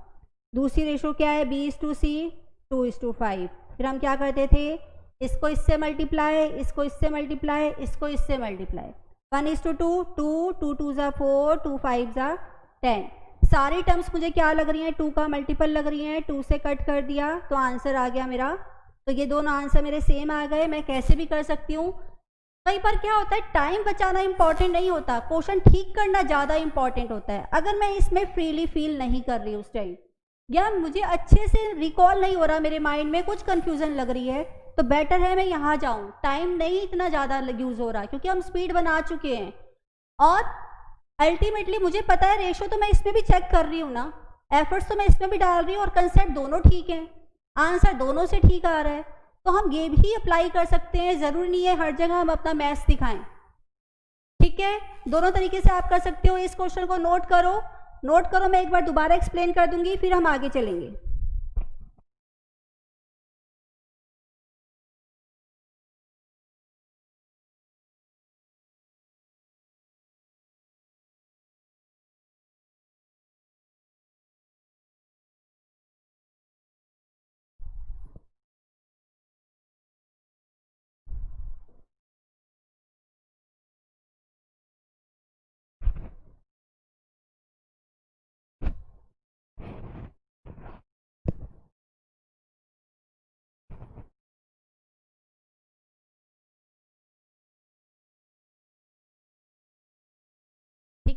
Speaker 1: दूसरी रेशो क्या है? b:c 2:5। फिर हम क्या करते थे? इसको इससे मल्टीप्लाई, इसको इससे मल्टीप्लाई, इसको इससे मल्टीप्लाई। 1:2, 2 2 ज़ा 4, 2 5 ज़ा 10। सारी टर्म्स मुझे क्या लग रही हैं? 2 का मल्टीपल लग रही हैं। 2 से कट कर दिया तो आंसर आ गया मेरा। तो ये दोनों आंसर मेरे सेम आ गए। मैं कैसे भी कर सकती हूँ। कई बार क्या होता है, टाइम बचाना इंपॉर्टेंट नहीं होता, क्वेश्चन ठीक करना ज़्यादा इंपॉर्टेंट होता है। अगर मैं इसमें फ्रीली फील नहीं कर रही उस टाइम, या मुझे अच्छे से रिकॉल नहीं हो रहा, मेरे माइंड में कुछ कंफ्यूजन लग रही है, तो बेटर है मैं यहाँ जाऊँ। टाइम नहीं इतना ज़्यादा यूज़ हो रहा क्योंकि हम स्पीड बना चुके हैं, और अल्टीमेटली मुझे पता है रेशो तो मैं इसमें भी चेक कर रही हूँ ना, एफर्ट्स तो मैं इसमें भी डाल रही हूँ, और कंसेप्ट दोनों ठीक है, आंसर दोनों से ठीक आ रहा है, तो हम ये भी अप्लाई कर सकते हैं। ज़रूरी नहीं है हर जगह हम अपना मैथ्स दिखाएं, ठीक है। दोनों तरीके से आप कर सकते हो। इस क्वेश्चन को नोट करो, नोट करो, मैं एक बार दोबारा एक्सप्लेन कर दूंगी, फिर हम आगे चलेंगे।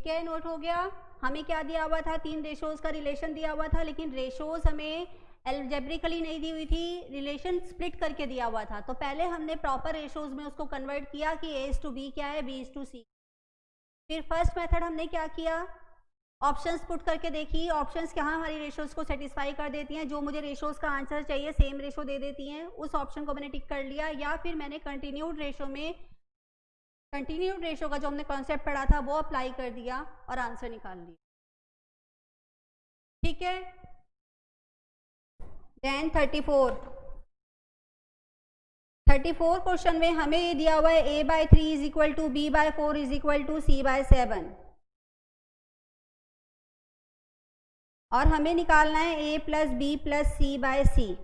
Speaker 1: ठीक है, नोट हो गया। हमें क्या दिया हुआ था, 3 रेशोज का रिलेशन दिया हुआ था, लेकिन रेशोज हमें एल्जेब्रिकली नहीं दी हुई थी, रिलेशन स्प्लिट करके दिया हुआ था। तो पहले हमने प्रॉपर रेशोज में उसको कन्वर्ट किया कि A:B क्या है, B:C। फिर फर्स्ट मेथड हमने क्या किया, ऑप्शंस पुट करके देखी, ऑप्शंस कहाँ हमारी रेशोज को सेटिस्फाई कर देती हैं, जो मुझे रेशोज का आंसर चाहिए सेम रेशो दे देती हैं, उस ऑप्शन को मैंने टिक कर लिया। या फिर मैंने कंटिन्यूड रेशो का जो हमने कॉन्सेप्ट पढ़ा था वो अप्लाई कर दिया और आंसर निकाल लिया। ठीक है, देन 34 क्वेश्चन में हमें ये दिया हुआ है A/3 is equal to B/4 is equal to C/7 और हमें निकालना है A plus B plus C/C।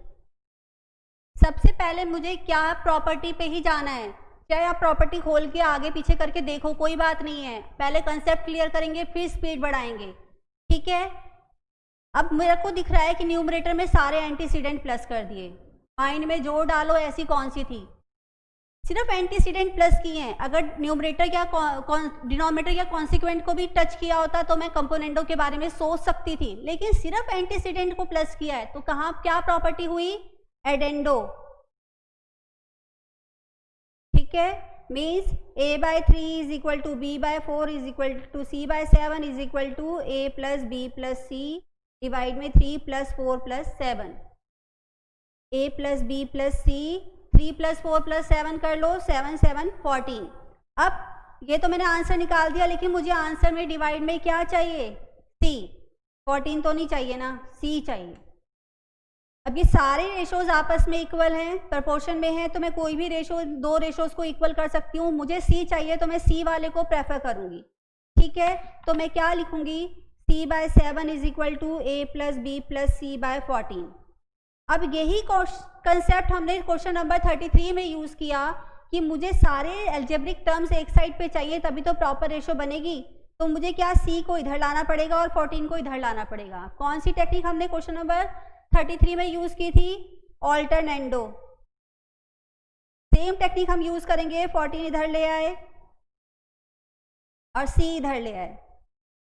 Speaker 1: सबसे पहले मुझे क्या प्रॉपर्टी पे ही जाना है, चाहे आप प्रॉपर्टी खोल के आगे पीछे करके देखो कोई बात नहीं है, पहले कंसेप्ट क्लियर करेंगे फिर स्पीड बढ़ाएंगे। ठीक है, अब मेरे को दिख रहा है कि न्यूमरेटर में सारे एंटीसीडेंट प्लस कर दिए, माइंड में जोड़ डालो ऐसी कौन सी थी, सिर्फ एंटीसीडेंट प्लस किए हैं। अगर न्यूमरेटर या डिनोमिनेटर या कॉन्सिक्वेंट को भी टच किया होता तो मैं कंपोनेंटों के बारे में सोच सकती थी, लेकिन सिर्फ एंटीसीडेंट को प्लस किया है, तो कहाँ क्या प्रॉपर्टी हुई, एडेंडो। ठीक है, means A/3 is equal to B/4 is equal to C/7 is equal to A plus B plus C divide में 3 plus 4 plus 7। A plus B plus C, 3 plus 4 plus 7 कर लो, 7 7 14। अब ये तो मैंने आंसर निकाल दिया, लेकिन मुझे आंसर में डिवाइड में क्या चाहिए, C। 14 तो नहीं चाहिए ना, C चाहिए। अब ये सारे रेशोज आपस में इक्वल हैं, प्रपोर्शन में हैं, तो मैं कोई भी रेशो, 2 रेशोज को इक्वल कर सकती हूँ। मुझे C चाहिए तो मैं C वाले को प्रेफर करूंगी। ठीक है, तो मैं क्या लिखूंगी, C/7 is equal to A plus B plus C/14। अब यही कंसेप्ट हमने क्वेश्चन नंबर 33 में यूज किया कि मुझे सारे एल्जेब्रिक टर्म्स एक साइड पे चाहिए तभी तो प्रॉपर रेशो बनेगी। तो मुझे क्या, C को इधर लाना पड़ेगा और 14 को इधर लाना पड़ेगा। कौन सी टेक्निक हमने क्वेश्चन नंबर 33 में यूज की थी, ऑल्टरनेंडो। सेम टेक्निक हम यूज करेंगे, 14 इधर ले आए और C इधर ले आए।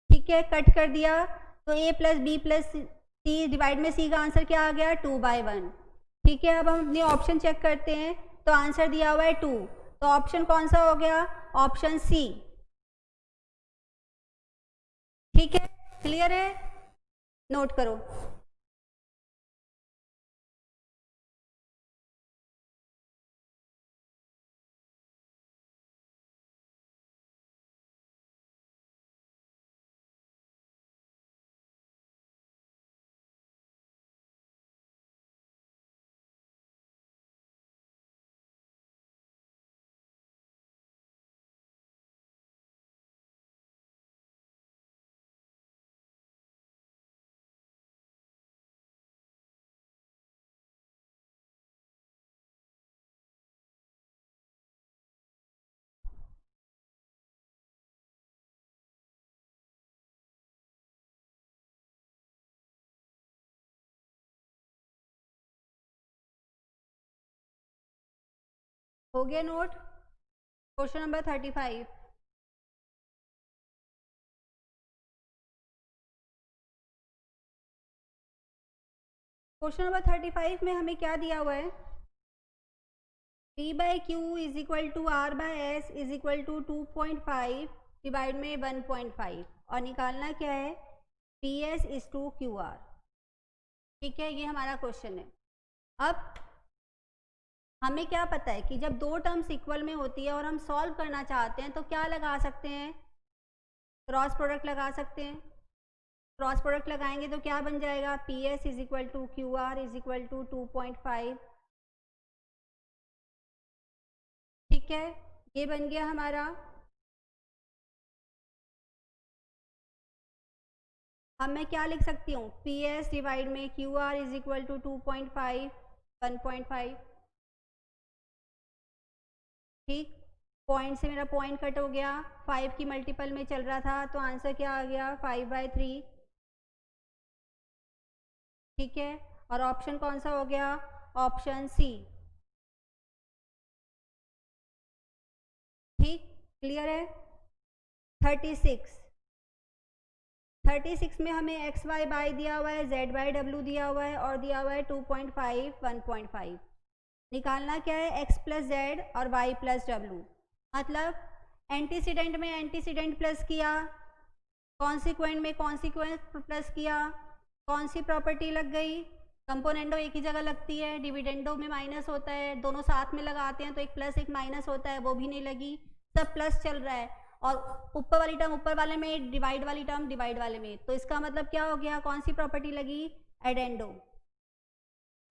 Speaker 1: ठीक है, कट कर दिया, तो A plus B plus C divide में C का आंसर क्या आ गया, 2/1। ठीक है, अब हम अपने ऑप्शन चेक करते हैं, तो आंसर दिया हुआ है 2, तो ऑप्शन कौन सा हो गया, ऑप्शन C। ठीक है, क्लियर है, नोट करो। हो गया note, question number 35। Question number 35 में हमें क्या दिया हुआ है, P/Q is equal to R/S is equal to 2.5 divide में 1.5 और निकालना क्या है, PS इज टू QR। ठीक है, ये हमारा क्वेश्चन है। अब हमें क्या पता है कि जब 2 टर्म्स इक्वल में होती है और हम सॉल्व करना चाहते हैं तो क्या लगा सकते हैं, क्रॉस प्रोडक्ट लगा सकते हैं। क्रॉस प्रोडक्ट लगाएंगे तो क्या बन जाएगा, PS is equal to QR is equal to 2.5। ठीक है, ये बन गया हमारा। अब मैं क्या लिख सकती हूँ, PS डिवाइड में QR इज इक्वल टू 2.5 1.5। ठीक, पॉइंट से मेरा पॉइंट कट हो गया, 5 की मल्टीपल में चल रहा था, तो आंसर क्या आ गया, 5/3। ठीक है, और ऑप्शन कौन सा हो गया, ऑप्शन C। ठीक, क्लियर है। 36 36 में हमें एक्स वाई बाई दिया हुआ है, जेड बाई डब्ल्यू दिया हुआ है और दिया हुआ है 2.5 1.5। निकालना क्या है, एक्स प्लस जेड और वाई प्लस डब्ल्यू। मतलब एंटीसीडेंट में एंटीसीडेंट प्लस किया, कॉन्सिक्वेंट में कॉन्सिक्वेंट प्लस किया, कौन सी प्रॉपर्टी लग गई, कंपोनेंडो एक ही जगह लगती है, डिविडेंडो में माइनस होता है, दोनों साथ में लगाते हैं तो एक प्लस एक माइनस होता है, वो भी नहीं लगी, सब प्लस चल रहा है। और ऊपर वाली टर्म ऊपर वाले में, डिवाइड वाली टर्म डिवाइड वाले में, तो इसका मतलब क्या हो गया, कौन सी प्रॉपर्टी लगी, एडेंडो।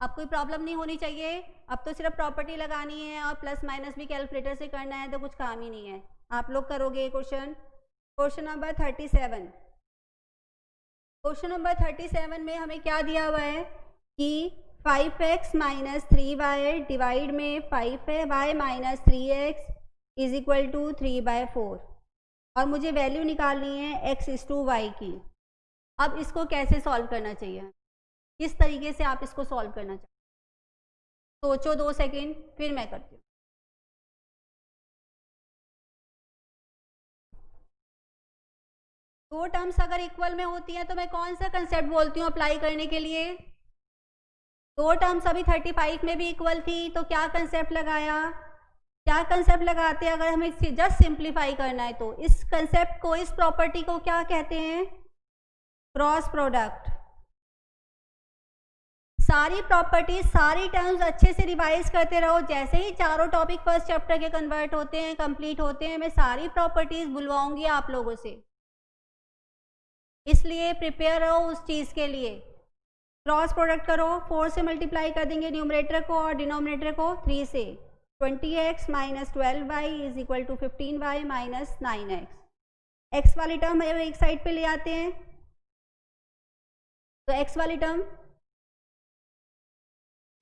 Speaker 1: अब कोई प्रॉब्लम नहीं होनी चाहिए, अब तो सिर्फ प्रॉपर्टी लगानी है और प्लस माइनस भी कैलकुलेटर से करना है, तो कुछ काम ही नहीं है। आप लोग करोगे ये क्वेश्चन नंबर 37। क्वेश्चन नंबर 37 में हमें क्या दिया हुआ है कि 5x माइनस 3y डिवाइड में 5y minus 3x is equal to 3/4 और मुझे वैल्यू निकालनी है x इज टू y की। अब इसको कैसे सॉल्व करना चाहिए, किस तरीके से आप इसको सॉल्व करना चाहिए, सोचो 2 सेकेंड, फिर मैं करती हूँ। दो टर्म्स अगर इक्वल में होती हैं तो मैं कौन सा कंसेप्ट बोलती हूँ अप्लाई करने के लिए, दो टर्म्स अभी 35 में भी इक्वल थी तो क्या कंसेप्ट लगाया, क्या कंसेप्ट लगाते हैं अगर हमें जस्ट सिंप्लीफाई करना है तो इस कंसेप्ट को, इस प्रॉपर्टी को क्या कहते हैं, क्रॉस प्रोडक्ट। सारी प्रॉपर्टी, सारी टर्म्स अच्छे से रिवाइज करते रहो, जैसे ही चारों टॉपिक फर्स्ट चैप्टर के कन्वर्ट होते हैं, कंप्लीट होते हैं, मैं सारी प्रॉपर्टीज बुलवाऊंगी आप लोगों से, इसलिए प्रिपेयर रहो उस चीज के लिए। क्रॉस प्रोडक्ट करो, 4 से मल्टीप्लाई कर देंगे न्यूमरेटर को और डिनोमिनेटर को 3 से, 20x minus 12y is equal to 15y minus 9x। x वाली टर्म एक साइड पे ले आते हैं, तो x वाली टर्म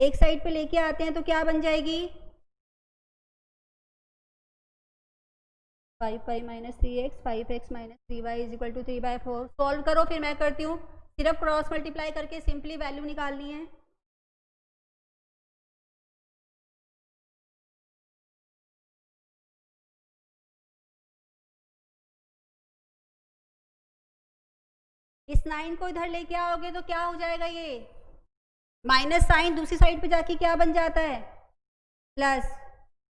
Speaker 1: एक साइड पे लेके आते हैं तो क्या बन जाएगी, 5y minus 3x, 5x minus 3y is equal to 3/4। Solve करो, फिर मैं करती हूँ, सिर्फ क्रॉस मल्टीप्लाई करके सिंपली वैल्यू निकालनी है। इस 9 को इधर लेके आओगे तो क्या हो जाएगा, ये माइनस साइन दूसरी साइड पे जाके क्या बन जाता है, प्लस।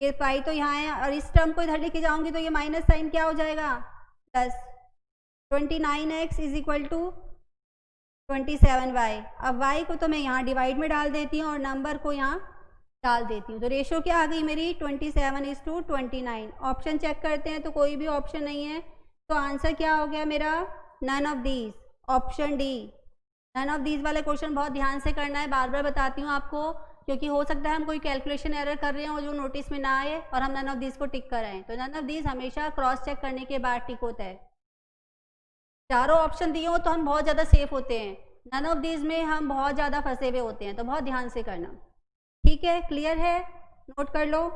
Speaker 1: ये पाई तो यहाँ है और इस टर्म को इधर लेके जाऊंगी तो ये माइनस साइन क्या हो जाएगा, plus. 29x is equal to 27y। अब y को तो मैं यहाँ डिवाइड में डाल देती हूँ और नंबर को यहाँ डाल देती हूँ, तो रेशो क्या आ गई मेरी, 27:29। ऑप्शन चेक करते हैं तो कोई भी ऑप्शन नहीं है, तो आंसर क्या हो गया मेरा, none of these, option D. None of these वाले क्वेश्चन बहुत ध्यान से करना है, बार बार बताती हूँ आपको, क्योंकि हो सकता है हम कोई कैलकुलेशन एरर कर रहे हो जो नोटिस में ना आए और हम नन ऑफ दीज को टिक कराएं, तो नन ऑफ दीज हमेशा क्रॉस चेक करने के बाद टिक होता है। चारों ऑप्शन दिए हो तो हम बहुत ज़्यादा सेफ होते हैं, नन ऑफ दीज में हम बहुत ज़्यादा फंसे हुए होते हैं, तो बहुत ध्यान से करना। ठीक है, क्लियर है, नोट कर लो।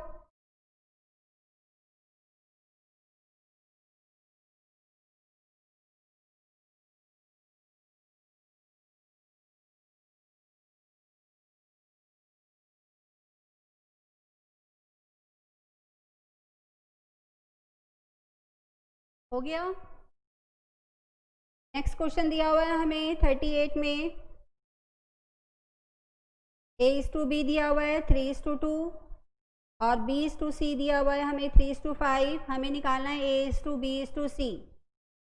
Speaker 1: हो गया। नेक्स्ट क्वेश्चन दिया हुआ है हमें 38 में, a:b दिया हुआ है 3:2 और b:c दिया हुआ है हमें 3:5। हमें निकालना है a:b:c।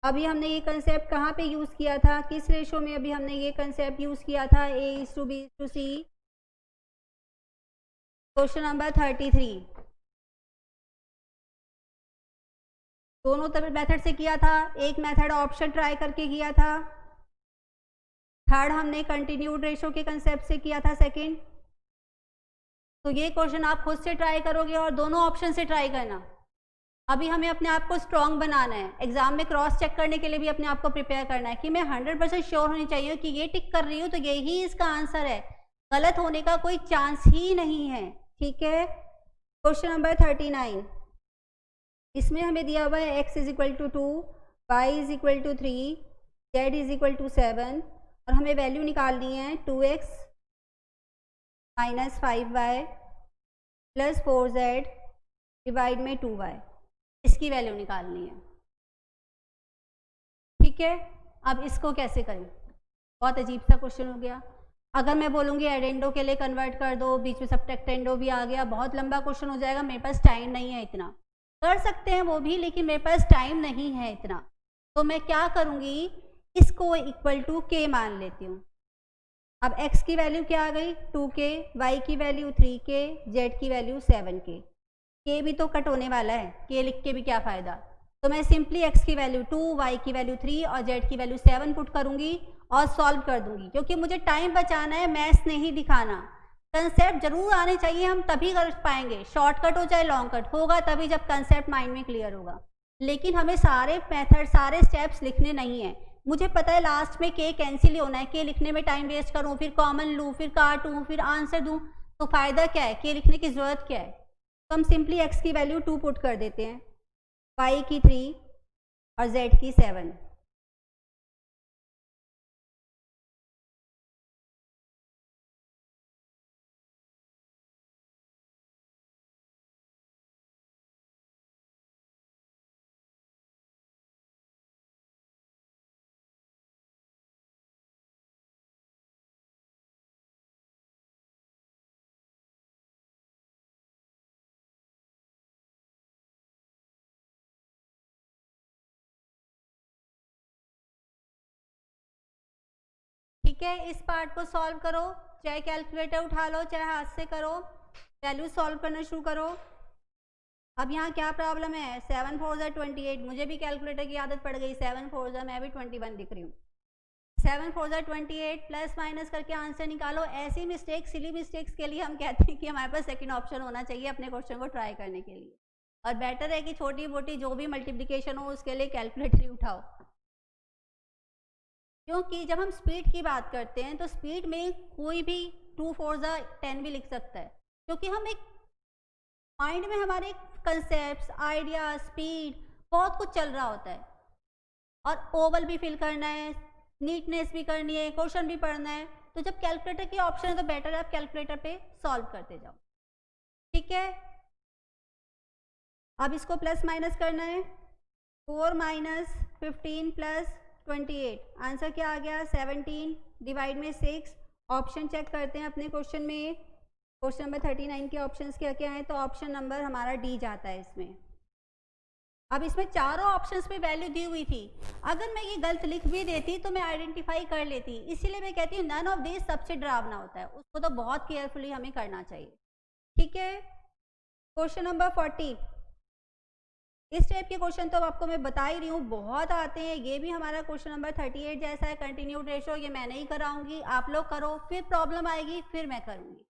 Speaker 1: अभी हमने ये कंसेप्ट कहाँ पे यूज़ किया था, किस रेशो में अभी हमने ये कंसेप्ट यूज़ किया था, a:b:c, क्वेश्चन नंबर 33। दोनों तरफ मेथड से किया था, एक मेथड ऑप्शन ट्राई करके किया था, थर्ड हमने कंटिन्यूड रेशो के कंसेप्ट से किया था सेकंड। तो ये क्वेश्चन आप खुद से ट्राई करोगे और दोनों ऑप्शन से ट्राई करना। अभी हमें अपने आप को स्ट्रॉन्ग बनाना है, एग्जाम में क्रॉस चेक करने के लिए भी अपने आप को प्रिपेयर करना है कि मैं 100% श्योर होनी चाहिए कि ये टिक कर रही हूँ तो यही इसका आंसर है, गलत होने का कोई चांस ही नहीं है। ठीक है, क्वेश्चन नंबर 39, इसमें हमें दिया हुआ है x is equal to 2, y is equal to 3, z is equal to 7 और हमें वैल्यू निकालनी है 2x minus 5y plus 4z divide में 2y, इसकी वैल्यू निकालनी है। ठीक है, अब इसको कैसे करें, बहुत अजीब सा क्वेश्चन हो गया। अगर मैं बोलूँगी एडेंडो के लिए कन्वर्ट कर दो, बीच में सबटेक्टेंडो भी आ गया, बहुत लंबा क्वेश्चन हो जाएगा, मेरे पास टाइम नहीं है इतना। कर सकते हैं वो भी, लेकिन मेरे पास टाइम नहीं है इतना। तो मैं क्या करूँगी, इसको इक्वल टू के मान लेती हूँ। अब x की वैल्यू क्या आ गई 2k, y की वैल्यू 3k, z की वैल्यू 7k। k भी तो कट होने वाला है, k लिख के भी क्या फ़ायदा। तो मैं सिंपली x की वैल्यू 2, y की वैल्यू 3 और z की वैल्यू 7 पुट करूँगी और सॉल्व कर दूंगी, क्योंकि मुझे टाइम बचाना है, मैथ्स नहीं दिखाना। कंसेप्ट जरूर आने चाहिए, हम तभी कर पाएंगे। शॉर्टकट हो चाहे लॉन्ग कट, होगा तभी जब कंसेप्ट माइंड में क्लियर होगा। लेकिन हमें सारे मेथड, सारे स्टेप्स लिखने नहीं है। मुझे पता है लास्ट में के कैंसिल होना है, के लिखने में टाइम वेस्ट करूँ, फिर कॉमन लूँ, फिर काटूँ, फिर आंसर दूँ, तो फायदा क्या है, के लिखने की जरूरत क्या है। तो हम सिंपली x की वैल्यू 2 पुट कर देते हैं, y की 3 और z की 7। ठीक है, इस पार्ट को सॉल्व करो, चाहे कैलकुलेटर उठा लो चाहे हाथ से करो, वैल्यू सॉल्व करना शुरू करो। अब यहाँ क्या प्रॉब्लम है, 7 4 28, मुझे भी कैलकुलेटर की आदत पड़ गई, 7 4 मैं भी 21 लिख रही हूँ। 7 4 28 प्लस माइनस करके आंसर निकालो। ऐसी मिस्टेक, सिली मिस्टेक्स के लिए हम कहते हैं कि हमारे पास सेकंड ऑप्शन होना चाहिए अपने क्वेश्चन को ट्राई करने के लिए। और बेटर है कि छोटी मोटी जो भी मल्टीप्लिकेशन हो उसके लिए कैलकुलेटर ही उठाओ, क्योंकि जब हम स्पीड की बात करते हैं तो स्पीड में कोई भी 2 4 10 भी लिख सकता है, क्योंकि हम एक माइंड में हमारे कंसेप्ट, आइडिया, स्पीड, बहुत कुछ चल रहा होता है। और ओवल भी फिल करना है, नीटनेस भी करनी है, क्वेश्चन भी पढ़ना है। तो जब कैलकुलेटर की ऑप्शन है तो बेटर है आप कैलकुलेटर पे सॉल्व करते जाओ। ठीक है, अब इसको प्लस माइनस करना है, 4 माइनस 15 प्लस 28, आंसर क्या आ गया 17, डिवाइड में 6। ऑप्शन चेक करते हैं अपने क्वेश्चन में, क्वेश्चन नंबर 39 के ऑप्शंस क्या क्या हैं, तो ऑप्शन नंबर हमारा डी जाता है इसमें। अब इसमें चारों ऑप्शंस पे वैल्यू दी हुई थी, अगर मैं ये गलत लिख भी देती तो मैं आइडेंटिफाई कर लेती, इसीलिए मैं कहती हूँ नन ऑफ दिस सबसे डरावना होता है, उसको तो बहुत केयरफुली हमें करना चाहिए। ठीक है, क्वेश्चन नंबर 40, इस टाइप के क्वेश्चन तो आपको मैं बता ही रही हूँ बहुत आते हैं। ये भी हमारा क्वेश्चन नंबर 38 जैसा है, कंटिन्यूड रेशो, ये मैं नहीं कराऊंगी, आप लोग करो, फिर प्रॉब्लम आएगी फिर मैं करूंगी।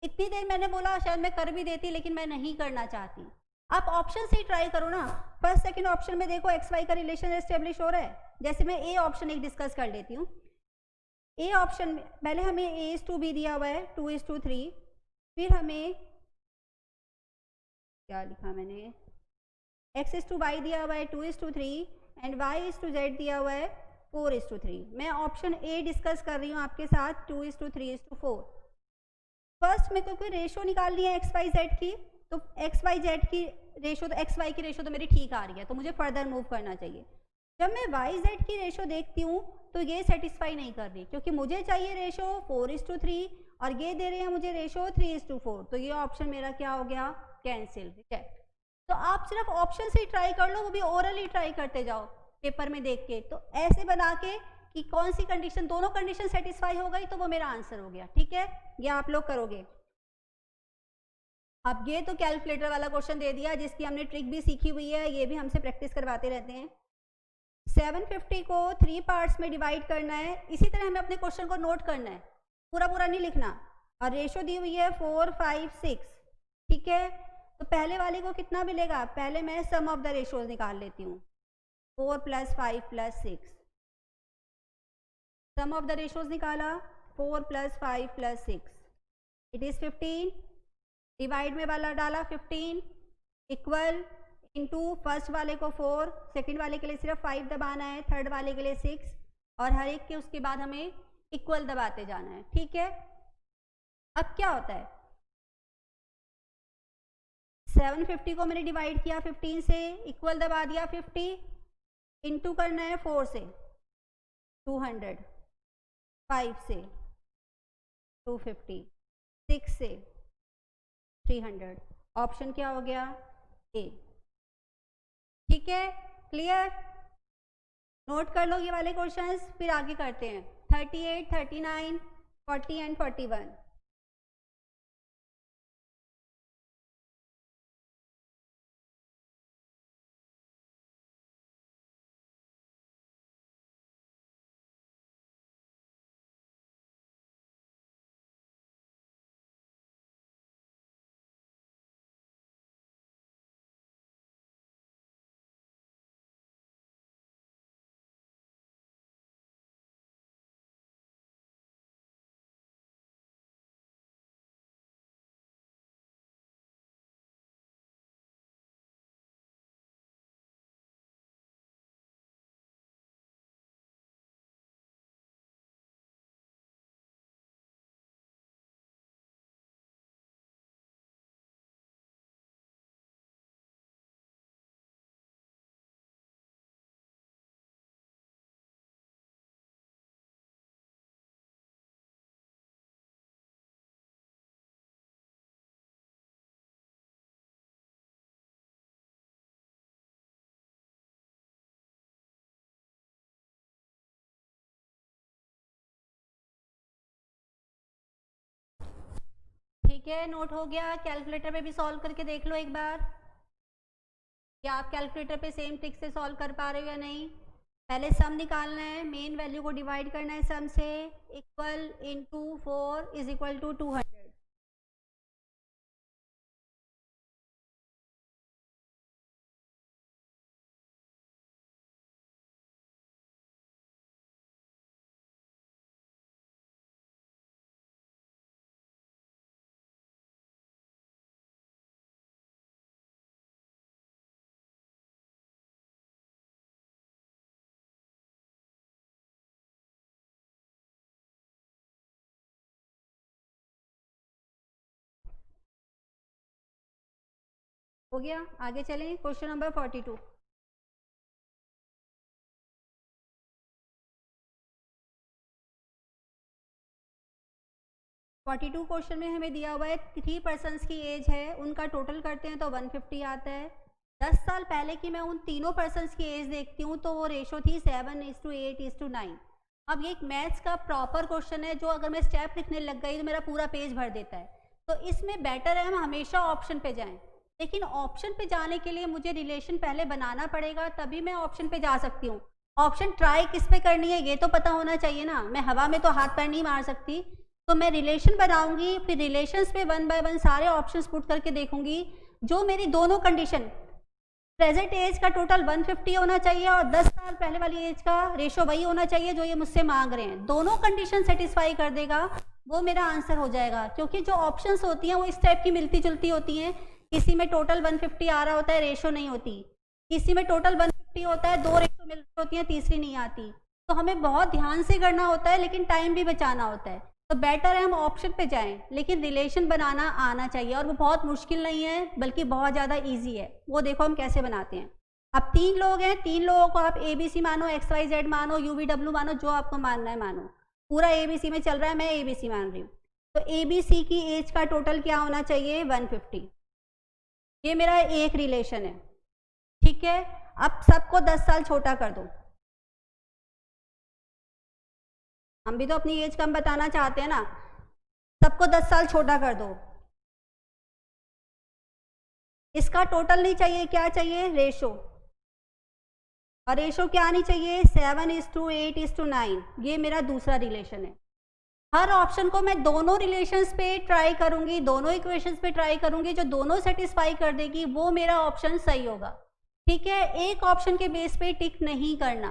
Speaker 1: इतनी देर मैंने बोला शायद मैं कर भी देती, लेकिन मैं नहीं करना चाहती। आप ऑप्शन से ही ट्राई करो ना। फर्स्ट सेकंड ऑप्शन में देखो एक्स वाई का रिलेशन एस्टेब्लिश हो रहा है। जैसे मैं ए ऑप्शन एक डिस्कस कर लेती हूँ। ए ऑप्शन में पहले हमें A:B दिया हुआ है 2:3, फिर हमें क्या लिखा मैंने, x:y दिया हुआ है 2:3 एंड y:z दिया हुआ है 4:3। मैं ऑप्शन ए डिस्कस कर रही हूँ आपके साथ 2:3:4। फर्स्ट में क्योंकि रेशो निकालनी है एक्स वाई जेड की, तो एक्स वाई जेड की रेशो, तो एक्स वाई की रेशो तो मेरी ठीक आ रही है, तो मुझे फर्दर मूव करना चाहिए। जब मैं वाई जेड की रेशो देखती हूँ तो ये सेटिस्फाई नहीं कर रही, क्योंकि मुझे चाहिए रेशो 4:3 और ये दे रहे हैं मुझे रेशो 3:4, तो ये ऑप्शन मेरा क्या हो गया, कैंसिल, रिजेक्ट। तो आप सिर्फ ऑप्शन से ही ट्राई कर लो, वो भी ओरली ट्राई करते जाओ पेपर में देख के, तो ऐसे बना के कि कौन सी कंडीशन, दोनों कंडीशन सेटिस्फाई हो गई तो वो मेरा आंसर हो गया। ठीक है, ये आप लोग करोगे। अब ये तो कैलकुलेटर वाला क्वेश्चन दे दिया जिसकी हमने ट्रिक भी सीखी हुई है, ये भी हमसे प्रैक्टिस करवाते रहते हैं। 750 को 3 पार्ट्स में डिवाइड करना है, इसी तरह हमें अपने क्वेश्चन को नोट करना है, पूरा पूरा नहीं लिखना। और रेशो दी हुई है 4 5 6। ठीक है, तो पहले वाले को कितना मिलेगा, पहले मैं सम ऑफ द रेशोज निकाल लेती हूँ, 4 + 5 + 6। सम ऑफ द रेशोज निकाला, 4 + 5 + 6, इट इज 15। डिवाइड में वाला डाला 15, इक्वल इनटू फर्स्ट वाले को 4, सेकंड वाले के लिए सिर्फ 5 दबाना है, थर्ड वाले के लिए 6, और हर एक के उसके बाद हमें इक्वल दबाते जाना है। ठीक है, अब क्या होता है, 750 को मैंने डिवाइड किया 15 से, इक्वल दबा दिया 50, इनटू करना है 4 से, 200, 5 से 250, 6 से 300। ऑप्शन क्या हो गया? ए। ठीक है, क्लियर? नोट कर लो ये वाले क्वेश्चंस, फिर आगे करते हैं। 38, 39, 40 एंड 41। ठीक है, नोट हो गया। कैलकुलेटर पे भी सॉल्व करके देख लो एक बार, क्या आप कैलकुलेटर पे सेम ट्रिक से सॉल्व कर पा रहे हो या नहीं। पहले सम निकालना है, मेन वैल्यू को डिवाइड करना है सम से। Equal into 4 is equal to 200। हो गया, आगे चलें। Question number 42। क्वेश्चन में हमें दिया हुआ है 3 पर्सन्स की एज है, उनका टोटल करते हैं तो 150 आता है। 10 साल पहले की मैं उन तीनों पर्सन्स की एज देखती हूँ तो वो रेशो थी 7:8:9। अब ये एक मैथ्स का प्रॉपर क्वेश्चन है, जो अगर मैं स्टेप लिखने लग गई तो मेरा पूरा पेज भर देता है। तो इसमें बेटर है हम हमेशा ऑप्शन पे जाएं, लेकिन ऑप्शन पे जाने के लिए मुझे रिलेशन पहले बनाना पड़ेगा, तभी मैं ऑप्शन पे जा सकती हूँ। ऑप्शन ट्राई किस पे करनी है ये तो पता होना चाहिए ना, मैं हवा में तो हाथ पैर नहीं मार सकती। तो मैं रिलेशन बनाऊंगी, फिर रिलेशंस पे 1 बाय 1 सारे ऑप्शंस पुट करके देखूंगी। जो मेरी दोनों कंडीशन, प्रेजेंट एज का टोटल 150 होना चाहिए और 10 साल पहले वाली एज का रेशो वही होना चाहिए जो ये मुझसे मांग रहे हैं, दोनों कंडीशन सेटिस्फाई कर देगा, वो मेरा आंसर हो जाएगा। क्योंकि जो ऑप्शंस होती हैं वो इस टाइप की मिलती जुलती होती हैं। किसी में टोटल 150 आ रहा होता है, रेशो नहीं होती। किसी में टोटल 150 होता है, 2 रेशो मिल रही होती हैं, तीसरी नहीं आती। तो हमें बहुत ध्यान से करना होता है, लेकिन टाइम भी बचाना होता है। तो बेटर है हम ऑप्शन पे जाएं, लेकिन रिलेशन बनाना आना चाहिए, और वो बहुत मुश्किल नहीं है बल्कि बहुत ज़्यादा इजी है। वो देखो हम कैसे बनाते हैं। अब 3 लोग हैं, 3 लोगों को आप ABC मानो, XYZ मानो, UVW मानो, जो आपको मानना है मानो। पूरा ABC में चल रहा है, मैं ABC मान रही हूँ। तो ABC की एज का टोटल क्या होना चाहिए? 150। ये मेरा एक रिलेशन है, ठीक है। अब सबको 10 साल छोटा कर दो। हम भी तो अपनी एज कम बताना चाहते हैं ना। सबको 10 साल छोटा कर दो। इसका टोटल नहीं चाहिए, क्या चाहिए? रेशो। और रेशो क्या आनी चाहिए? 7:8:9। ये मेरा दूसरा रिलेशन है। हर ऑप्शन को मैं दोनों रिलेशंस पे ट्राई करूंगी, दोनों इक्वेशंस पे ट्राई करूंगी, जो दोनों सेटिस्फाई कर देगी वो मेरा ऑप्शन सही होगा, ठीक है। एक ऑप्शन के बेस पे टिक नहीं करना।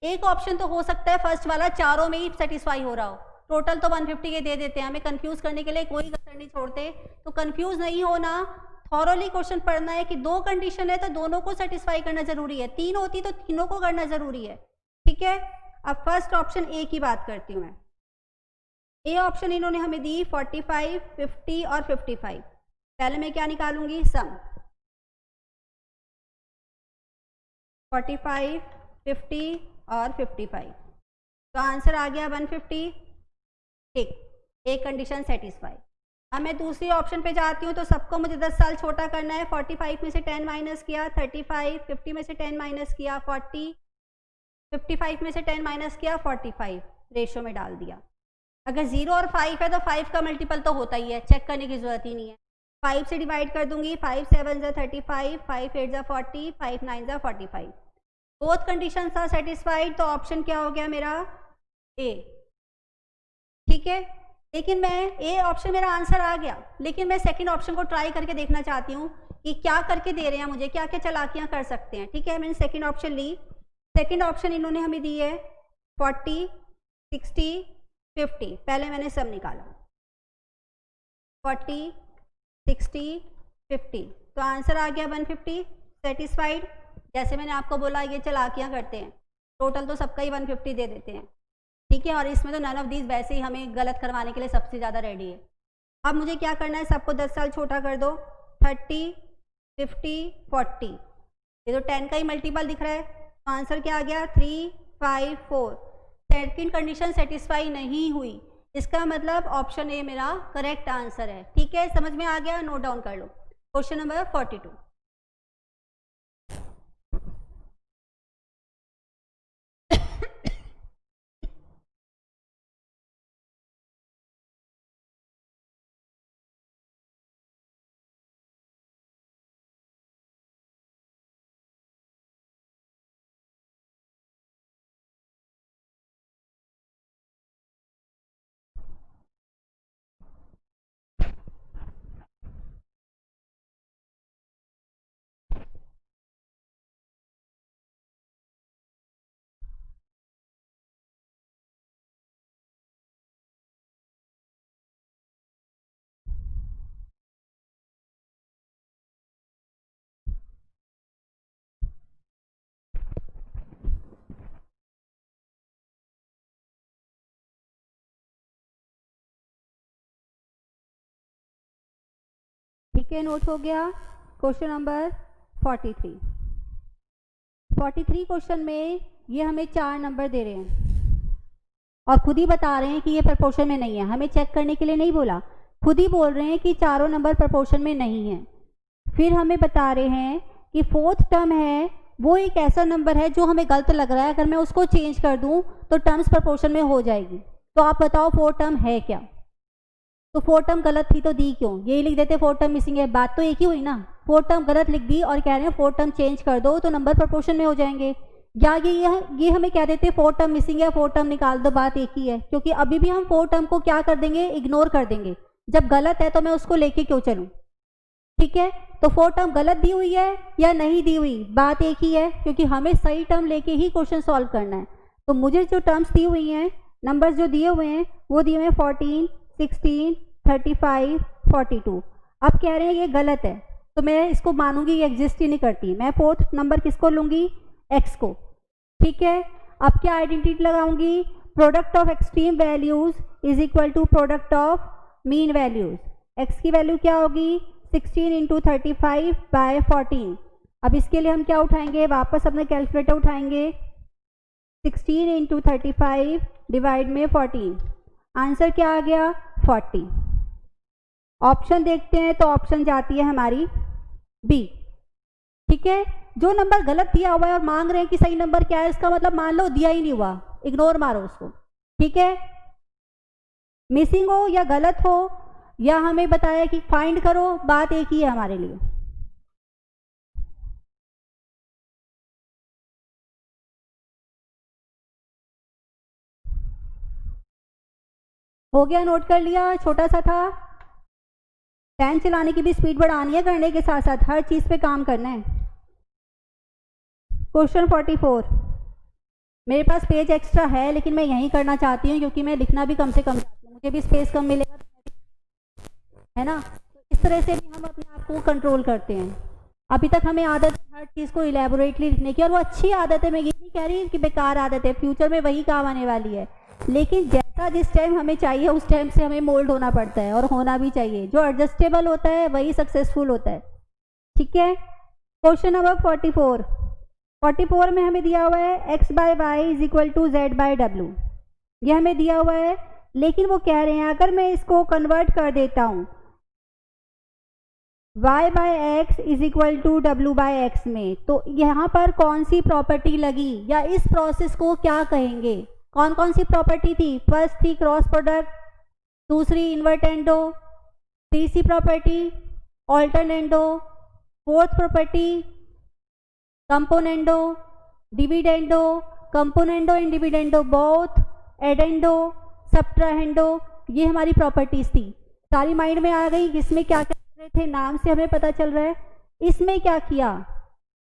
Speaker 1: एक ऑप्शन तो हो सकता है फर्स्ट वाला चारों में ही सेटिस्फाई हो रहा हो, टोटल तो 150 के दे देते हैं, हमें कंफ्यूज करने के लिए कोई कसर नहीं छोड़ते। तो कंफ्यूज नहीं होना, थॉरोली क्वेश्चन पढ़ना है कि 2 कंडीशन है तो दोनों को सेटिस्फाई करना जरूरी है, 3 होती तो तीनों को करना जरूरी है, ठीक है। अब फर्स्ट ऑप्शन ए की बात करती हूँ मैं। ए ऑप्शन इन्होंने हमें दी 45, 50 और 55। पहले मैं क्या निकालूंगी? सम। 45, 50 और 55। तो आंसर आ गया 150। ठीक, एक कंडीशन सेटिस्फाई। अब मैं दूसरी ऑप्शन पे जाती हूँ, तो सबको मुझे 10 साल छोटा करना है। 45 में से 10 माइनस किया 35, 50 में से 10 माइनस किया 40, 55 में से 10 माइनस किया 45, रेशो में डाल दिया। अगर 0 और 5 है तो 5 का मल्टीपल तो होता ही है, चेक करने की जरूरत ही नहीं है। 5 से डिवाइड कर दूंगी, 5 7 जा 35, 5 8 जा 40, 5 9 जा 45। बोथ कंडीशन आर सेटिस्फाइड, तो ऑप्शन क्या हो गया मेरा? ए। ठीक है, लेकिन मैं ए ऑप्शन मेरा आंसर आ गया, लेकिन मैं सेकंड ऑप्शन को ट्राई करके देखना चाहती हूँ कि क्या करके दे रहे हैं मुझे, क्या क्या चालाकियाँ कर सकते हैं। ठीक है, मैंने सेकंड ऑप्शन ली। सेकंड ऑप्शन इन्होंने हमें दी है 40, 60, 50। पहले मैंने सब निकाला 40, 60, 50, तो आंसर आ गया 150। सेटिस्फाइड। जैसे मैंने आपको बोला ये चालाकियाँ करते हैं, टोटल तो सबका ही 150 दे देते हैं। ठीक है, और इसमें तो नन ऑफ दीज वैसे ही हमें गलत करवाने के लिए सबसे ज़्यादा रेडी है। अब मुझे क्या करना है, सबको 10 साल छोटा कर दो। 30, 50, 40, ये तो 10 का ही मल्टीपल दिख रहा है, तो आंसर क्या आ गया? 3, 5, 4। सेकंड कंडीशन सेटिस्फाई नहीं हुई, इसका मतलब ऑप्शन ए मेरा करेक्ट आंसर है। ठीक है, समझ में आ गया? नोट डाउन कर लो। Question number 42। ठीक है, नोट हो गया। Question number 43। 43 क्वेश्चन में ये हमें 4 नंबर दे रहे हैं और खुद ही बता रहे हैं कि ये प्रपोर्शन में नहीं है। हमें चेक करने के लिए नहीं बोला, खुद ही बोल रहे हैं कि चारों नंबर प्रपोर्शन में नहीं है। फिर हमें बता रहे हैं कि फोर्थ टर्म है वो एक ऐसा नंबर है जो हमें गलत लग रहा है, अगर मैं उसको चेंज कर दूं तो टर्म्स प्रपोर्शन में हो जाएगी। तो आप बताओ फोर्थ टर्म है क्या? तो फोर्थ टर्म गलत थी तो दी क्यों? यही लिख देते फोर्थ टर्म मिसिंग है, बात तो एक ही हुई ना। फोर्थ टर्म गलत लिख दी और कह रहे हैं फोर्थ टर्म चेंज कर दो तो नंबर प्रपोर्शन में हो जाएंगे। या ये हमें कह देते फोर्थ टर्म मिसिंग है, फोर्थ टर्म निकाल दो, बात एक ही है। क्योंकि अभी भी हम फोर्थ टर्म को क्या कर देंगे? इग्नोर कर देंगे। जब गलत है तो मैं उसको लेके क्यों चलूं? ठीक है, तो फोर्थ टर्म गलत दी हुई है या नहीं दी हुई, बात एक ही है, क्योंकि हमें सही टर्म लेके ही क्वेश्चन सॉल्व करना है। तो मुझे जो टर्म्स दी हुई हैं, नंबर्स जो दिए हुए हैं वो दिए हुए हैं 14, 16, 35, 42। अब कह रहे हैं ये गलत है, तो मैं इसको मानूंगी ये एग्जिस्ट ही नहीं करती। मैं फोर्थ नंबर किसको लूंगी? एक्स को। ठीक है, अब क्या आइडेंटिटी लगाऊंगी? Product of extreme values is equal to product of mean values. X की वैल्यू क्या होगी? 16 इंटू 35 बाय 14। अब इसके लिए हम क्या उठाएंगे? वापस अपने कैलकुलेटर उठाएंगे। 16 इंटू 35 डिवाइड में 14, आंसर क्या आ गया? 40। ऑप्शन देखते हैं, तो ऑप्शन जाती है हमारी बी। ठीक है, जो नंबर गलत दिया हुआ है और मांग रहे हैं कि सही नंबर क्या है, इसका मतलब मान लो दिया ही नहीं हुआ, इग्नोर मारो उसको। ठीक है, मिसिंग हो या गलत हो या हमें बताया कि फाइंड करो, बात एक ही है हमारे लिए। हो गया, नोट कर लिया? छोटा सा था। फैन चलाने की भी स्पीड बढ़ानी है, करने के साथ साथ हर चीज पे काम करना है। क्वेश्चन 44। मेरे पास पेज एक्स्ट्रा है लेकिन मैं यहीं करना चाहती हूँ क्योंकि मैं लिखना भी कम से कम चाहती हूँ, मुझे भी स्पेस कम मिलेगा, है ना। तो इस तरह से भी हम अपने आप को कंट्रोल करते हैं। अभी तक हमें आदत है हर चीज़ को इलेबोरेटली लिखने की, और वो अच्छी आदत है, मैं ये नहीं कह रही कि बेकार आदत है, फ्यूचर में वही काम आने वाली है। लेकिन जैसा जिस टाइम हमें चाहिए उस टाइम से हमें मोल्ड होना पड़ता है, और होना भी चाहिए। जो एडजस्टेबल होता है वही सक्सेसफुल होता है। ठीक है, क्वेश्चन नंबर 44। 44 में हमें दिया हुआ है x by Y is equal to Z by W. ये हमें दिया हुआ है, लेकिन वो कह रहे हैं अगर मैं इसको कन्वर्ट कर देता हूँ y by X is equal to W by X में, तो यहाँ पर कौन सी प्रॉपर्टी लगी या इस प्रोसेस को क्या कहेंगे? कौन कौन सी प्रॉपर्टी थी? फर्स्ट थी क्रॉस प्रोडक्ट, दूसरी इन्वर्टेंडो, तीसरी property alternendo, fourth property componendo, dividendo, componendo and dividendo both, addendo, subtrahendo. ये हमारी प्रॉपर्टीज थी, सारी माइंड में आ गई। इसमें क्या क्या कर रहे थे, नाम से हमें पता चल रहा है। इसमें क्या किया,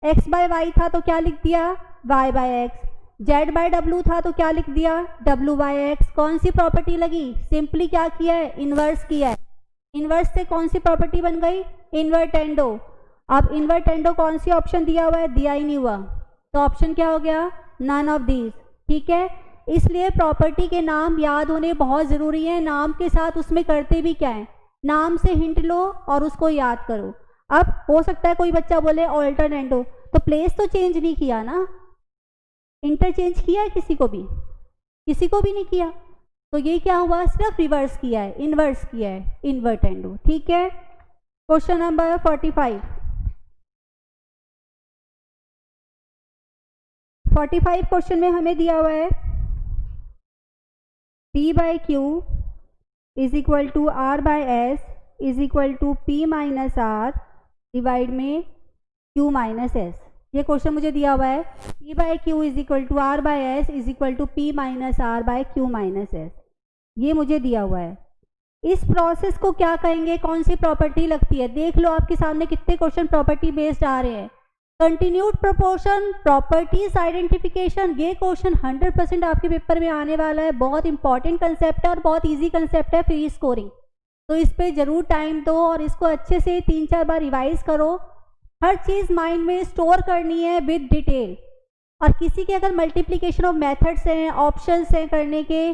Speaker 1: x बाय वाई था तो क्या लिख दिया y by X, z by W था तो क्या लिख दिया w बाय एक्स। कौन सी प्रॉपर्टी लगी, सिंपली क्या किया है, इन्वर्स किया है। इन्वर्स से कौन सी प्रॉपर्टी बन गई, इन्वर्टेंडो। अब इन्वर्टेंडो कौन सी ऑप्शन दिया हुआ है, दिया ही नहीं हुआ, तो ऑप्शन क्या हो गया, नन ऑफ दीज। ठीक है, इसलिए प्रॉपर्टी के नाम याद होने बहुत ज़रूरी है। नाम के साथ उसमें करते भी क्या है, नाम से हिंट लो और उसको याद करो। अब हो सकता है कोई बच्चा बोले ऑल्टरनेंडो, तो प्लेस तो चेंज नहीं किया ना, इंटरचेंज किया है किसी को भी, किसी को भी नहीं किया, तो ये क्या हुआ, सिर्फ रिवर्स किया है, इन्वर्स किया है, इन्वर्टेंडो। ठीक है, क्वेश्चन नंबर 45। 45 क्वेश्चन में हमें दिया हुआ है P by Q is equal to R by S is equal to P minus R divide में Q माइनस एस। ये क्वेश्चन मुझे दिया हुआ है, P by Q is equal to R by S is equal to P minus R by Q minus S, ये मुझे दिया हुआ है। इस प्रोसेस को क्या कहेंगे, कौन सी प्रॉपर्टी लगती है? देख लो आपके सामने कितने क्वेश्चन प्रॉपर्टी बेस्ड आ रहे हैं। कंटिन्यूड प्रोपोर्शन, प्रॉपर्टीज आइडेंटिफिकेशन, ये क्वेश्चन 100% आपके पेपर में आने वाला है। बहुत इंपॉर्टेंट कंसेप्ट है और बहुत इजी कंसेप्ट है फ्री स्कोरिंग, तो इस पे जरूर टाइम दो और इसको अच्छे से 3-4 बार रिवाइज करो। हर चीज़ माइंड में स्टोर करनी है विद डिटेल। और किसी के अगर मल्टीप्लिकेशन ऑफ मेथड्स हैं, ऑप्शंस हैं करने के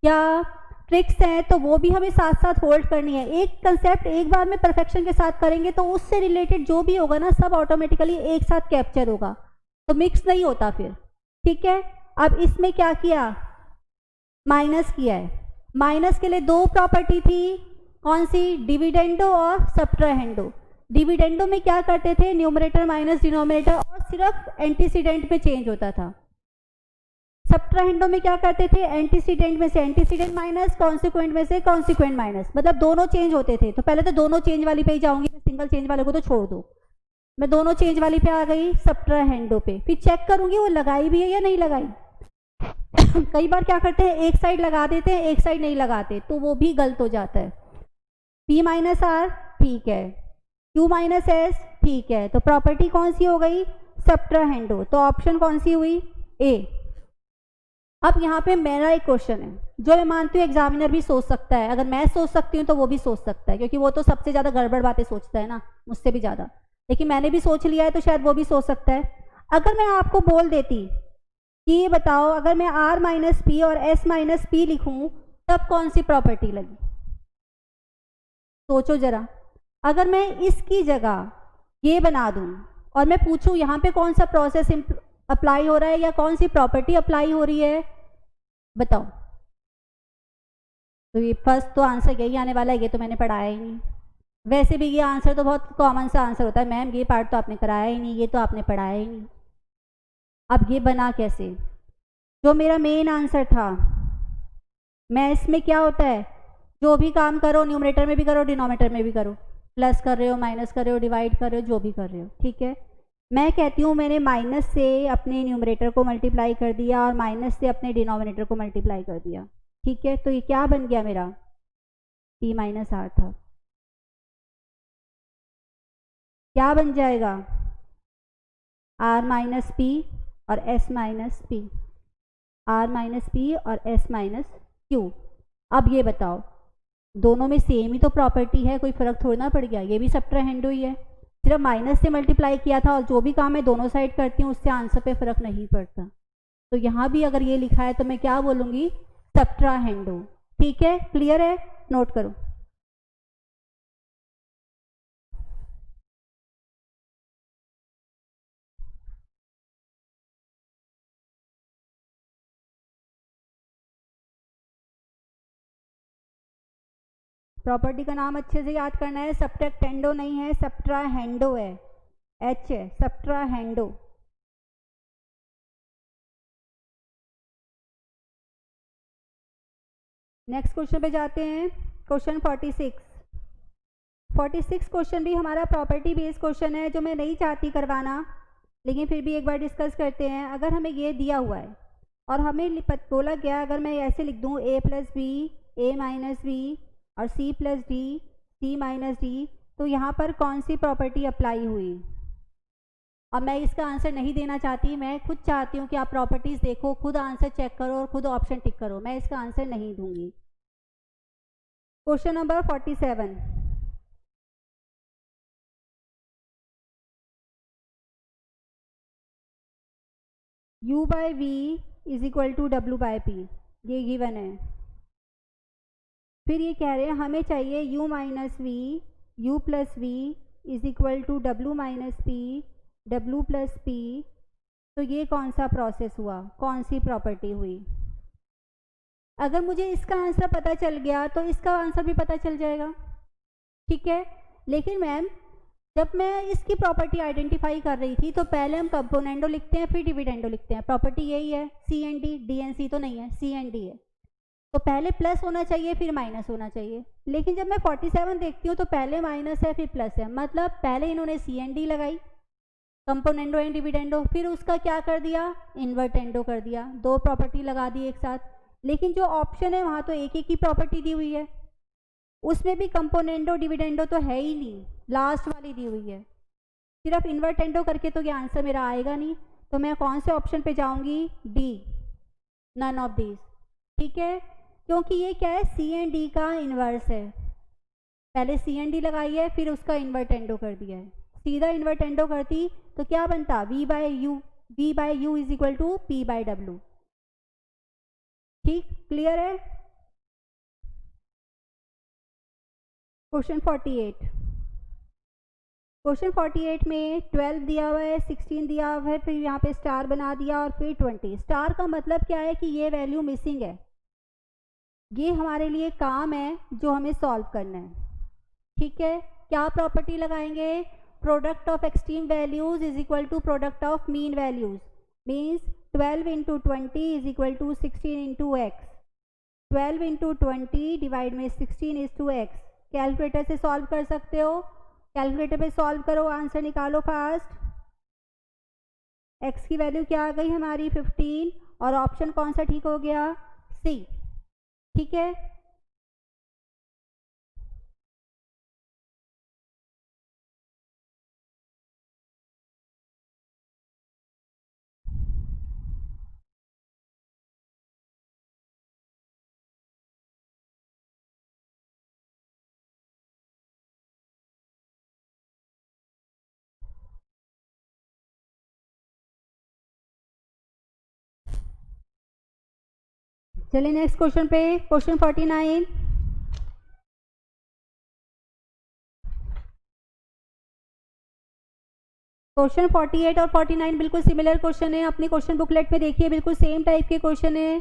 Speaker 1: या ट्रिक्स हैं, तो वो भी हमें साथ साथ होल्ड करनी है। एक कंसेप्ट एक बार में परफेक्शन के साथ करेंगे तो उससे रिलेटेड जो भी होगा ना, सब ऑटोमेटिकली एक साथ कैप्चर होगा, तो मिक्स नहीं होता फिर। ठीक है, अब इसमें क्या किया, माइनस किया है। माइनस के लिए दो प्रॉपर्टी थी, कौन सी, डिविडेंडो और सब्ट्राहेंडो। डिविडेंडो में क्या करते थे, न्यूमरेटर माइनस डिनोमिनेटर और सिर्फ एंटीसीडेंट में चेंज होता था। सब्ट्राहेंडो में क्या करते थे, एंटीसीडेंट में से एंटीसीडेंट माइनस, कॉन्सिक्वेंट में से कॉन्सिक्वेंट माइनस, मतलब दोनों चेंज होते थे। तो पहले तो दोनों चेंज वाली पे ही जाऊंगी, सिंगल चेंज वाले को तो छोड़ दो, मैं दोनों चेंज वाली पे आ गई, सब्ट्राहेंडो पे। फिर चेक करूंगी वो लगाई भी है या नहीं लगाई। कई बार क्या करते हैं, एक साइड लगा देते हैं, एक साइड नहीं लगाते, तो वो भी गलत हो जाता है। P माइनस आर ठीक है, Q माइनस एस ठीक है, तो प्रॉपर्टी कौन सी हो गई, सब्ट्राहेंडो, तो ऑप्शन कौन सी हुई, ए। अब यहाँ पे मेरा एक क्वेश्चन है जो मैं मानती हूँ एग्जामिनर भी सोच सकता है, अगर मैं सोच सकती हूँ तो वो भी सोच सकता है, क्योंकि वो तो सबसे ज़्यादा गड़बड़ बातें सोचता है ना, मुझसे भी ज़्यादा, लेकिन मैंने भी सोच लिया है तो शायद वो भी सोच सकता है। अगर मैं आपको बोल देती कि ये बताओ, अगर मैं R माइनस पी और S माइनस पी लिखूँ तब कौन सी प्रॉपर्टी लगी, सोचो जरा। अगर मैं इसकी जगह ये बना दूँ और मैं पूछूँ यहाँ पे कौन सा प्रोसेस अप्लाई हो रहा है या कौन सी प्रॉपर्टी अप्लाई हो रही है, बताओ। तो ये फर्स्ट तो आंसर यही आने वाला है, ये तो मैंने पढ़ाया ही नहीं। वैसे भी ये आंसर तो बहुत कॉमन सा आंसर होता है, मैम ये पार्ट तो आपने कराया ही नहीं, ये तो आपने पढ़ाया ही नहीं। अब ये बना कैसे, जो मेरा मेन आंसर था, मैं इसमें क्या होता है, जो भी काम करो न्यूमरेटर में भी करो डिनोमिनेटर में भी करो, प्लस कर रहे हो माइनस कर रहे हो डिवाइड कर रहे हो, जो भी कर रहे हो, ठीक है। मैं कहती हूँ मैंने माइनस से अपने न्यूमरेटर को मल्टीप्लाई कर दिया और माइनस से अपने डिनोमिनेटर को मल्टीप्लाई कर दिया, ठीक है, तो ये क्या बन गया मेरा, P माइनस आर था, क्या बन जाएगा, R माइनस पी और S minus P, R minus P और S माइनस क्यू। अब ये बताओ, दोनों में सेम ही तो प्रॉपर्टी है, कोई फर्क थोड़ा ना पड़ गया, ये भी सब्ट्राहेंडो ही है, सिर्फ माइनस से मल्टीप्लाई किया था और जो भी काम मैं दोनों साइड करती हूँ उससे आंसर पे फर्क नहीं पड़ता। तो यहाँ भी अगर ये लिखा है तो मैं क्या बोलूँगी, सब्ट्राहेंडो। ठीक है, क्लियर है, नोट करो। प्रॉपर्टी का नाम अच्छे से याद करना है, सब्ट्रैक्टेंडो नहीं है, सब्ट्राहेंडो है, एच है, सब्ट्राहेंडो। नेक्स्ट क्वेश्चन पे जाते हैं, क्वेश्चन 46। 46 क्वेश्चन भी हमारा प्रॉपर्टी बेस्ड क्वेश्चन है, जो मैं नहीं चाहती करवाना, लेकिन फिर भी एक बार डिस्कस करते हैं। अगर हमें ये दिया हुआ है और हमें बोला गया अगर मैं ऐसे लिख दूँ a plus B, a minus B और c plus D, c minus D, तो यहाँ पर कौन सी प्रॉपर्टी अप्लाई हुई? अब मैं इसका आंसर नहीं देना चाहती, मैं खुद चाहती हूँ कि आप प्रॉपर्टीज़ देखो, खुद आंसर चेक करो और खुद ऑप्शन टिक करो। मैं इसका आंसर नहीं दूंगी। Question number 47। u by V is equal to W by P, ये गिवन है। फिर ये कह रहे हैं हमें चाहिए u minus V, u plus V is equal to W minus P, W plus P. तो ये कौन सा प्रोसेस हुआ, कौन सी प्रॉपर्टी हुई? अगर मुझे इसका आंसर पता चल गया तो इसका आंसर भी पता चल जाएगा, ठीक है। लेकिन मैम जब मैं इसकी प्रॉपर्टी आइडेंटिफाई कर रही थी तो पहले हम कंपोनेंडो लिखते हैं फिर डिविडेंडो लिखते हैं। प्रॉपर्टी यही है, C and D, D and C तो नहीं है, सी एंड डी है, तो पहले प्लस होना चाहिए फिर माइनस होना चाहिए। लेकिन जब मैं 47 देखती हूँ तो पहले माइनस है फिर प्लस है, मतलब पहले इन्होंने सी एंड डी लगाई, कंपोनेंडो एंड डिविडेंडो, फिर उसका क्या कर दिया, इन्वर्टेंडो कर दिया, दो प्रॉपर्टी लगा दी एक साथ। लेकिन जो ऑप्शन है वहाँ तो एक एक ही प्रॉपर्टी दी हुई है, उसमें भी कंपोनेंडो डिविडेंडो तो है ही नहीं, लास्ट वाली दी हुई है। सिर्फ इन्वर्टेंडो करके तो ये आंसर मेरा आएगा नहीं, तो मैं कौन से ऑप्शन पे जाऊंगी, डी, नन ऑफ दीज, ठीक है। क्योंकि ये क्या है, सी एंड डी का इन्वर्स है, पहले सी एंड डी लगाई है फिर उसका इन्वर्टेंडो कर दिया है। सीधा इन्वर्टेंडो करती तो क्या बनता, V by U is equal to P by W. ठीक, क्लियर है। क्वेश्चन 48। क्वेश्चन 48 में 12 दिया हुआ है, 16 दिया हुआ है, फिर यहाँ पे स्टार बना दिया और फिर 20। स्टार का मतलब क्या है कि ये वैल्यू मिसिंग है, ये हमारे लिए काम है जो हमें सॉल्व करना है, ठीक है। क्या प्रॉपर्टी लगाएंगे, product of extreme values is equal to product of mean values, means 12 into 20 is equal to 16 into X, 12 into 20 divide में 16 इज टू एक्स। कैलकुलेटर से सॉल्व कर सकते हो, कैलकुलेटर पे सॉल्व करो, आंसर निकालो फास्ट। एक्स की वैल्यू क्या आ गई हमारी 15, और ऑप्शन कौन सा ठीक हो गया, सी, ठीक है। चलिए नेक्स्ट क्वेश्चन पे, क्वेश्चन 49। क्वेश्चन 48 और 49 बिल्कुल सिमिलर क्वेश्चन है, अपनी क्वेश्चन बुकलेट पे देखिए, बिल्कुल सेम टाइप के क्वेश्चन है,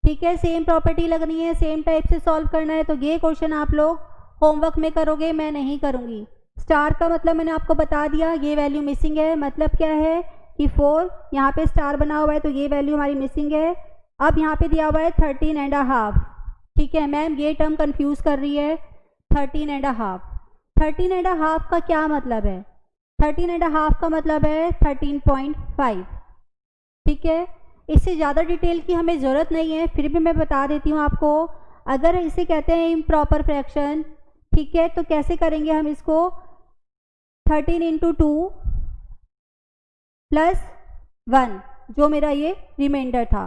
Speaker 1: ठीक है। सेम प्रॉपर्टी लगनी है, सेम टाइप से सॉल्व करना है, तो ये क्वेश्चन आप लोग होमवर्क में करोगे, मैं नहीं करूँगी। स्टार का मतलब मैंने आपको बता दिया, ये वैल्यू मिसिंग है, मतलब क्या है कि 4, यहाँ पे स्टार बना हुआ है तो ये वैल्यू हमारी मिसिंग है। अब यहाँ पे दिया हुआ है 13.5, ठीक है। मैम ये टर्म कंफ्यूज कर रही है, 13.5, 13.5 का क्या मतलब है, 13.5 का मतलब है 13.5, ठीक है। इससे ज़्यादा डिटेल की हमें ज़रूरत नहीं है, फिर भी मैं बता देती हूँ आपको। अगर इसे कहते हैं इम्प्रॉपर फ्रैक्शन, ठीक है, तो कैसे करेंगे हम इसको, 13 इंटू 2 प्लस 1, जो मेरा ये रिमाइंडर था,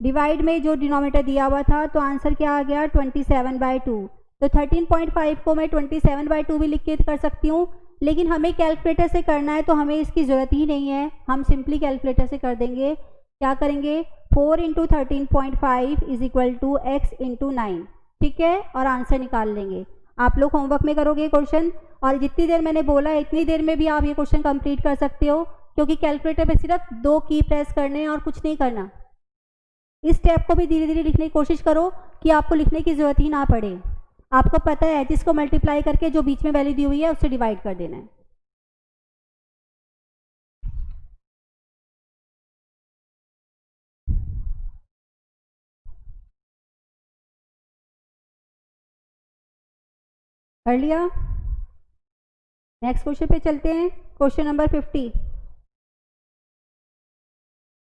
Speaker 1: डिवाइड में जो डिनोमिनेटर दिया हुआ था, तो आंसर क्या आ गया 27/2। तो 13.5 को मैं 27/2 भी लिख के कर सकती हूँ, लेकिन हमें कैलकुलेटर से करना है तो हमें इसकी ज़रूरत ही नहीं है, हम सिंपली कैलकुलेटर से कर देंगे। क्या करेंगे, 4 into 13.5 is equal to X into 9, ठीक है, और आंसर निकाल लेंगे। आप लोग होमवर्क में करोगे क्वेश्चन, और जितनी देर मैंने बोला है इतनी देर में भी आप ये क्वेश्चन कंप्लीट कर सकते हो, क्योंकि कैलकुलेटर पे सिर्फ 2 की प्रेस करने हैं और कुछ नहीं करना। इस स्टेप को भी धीरे धीरे लिखने की कोशिश करो कि आपको लिखने की ज़रूरत ही ना पड़े। आपको पता है जिसको मल्टीप्लाई करके जो बीच में वैल्यू दी हुई है उससे डिवाइड कर देना है। कर लिया? नेक्स्ट क्वेश्चन पे चलते हैं। Question number 50।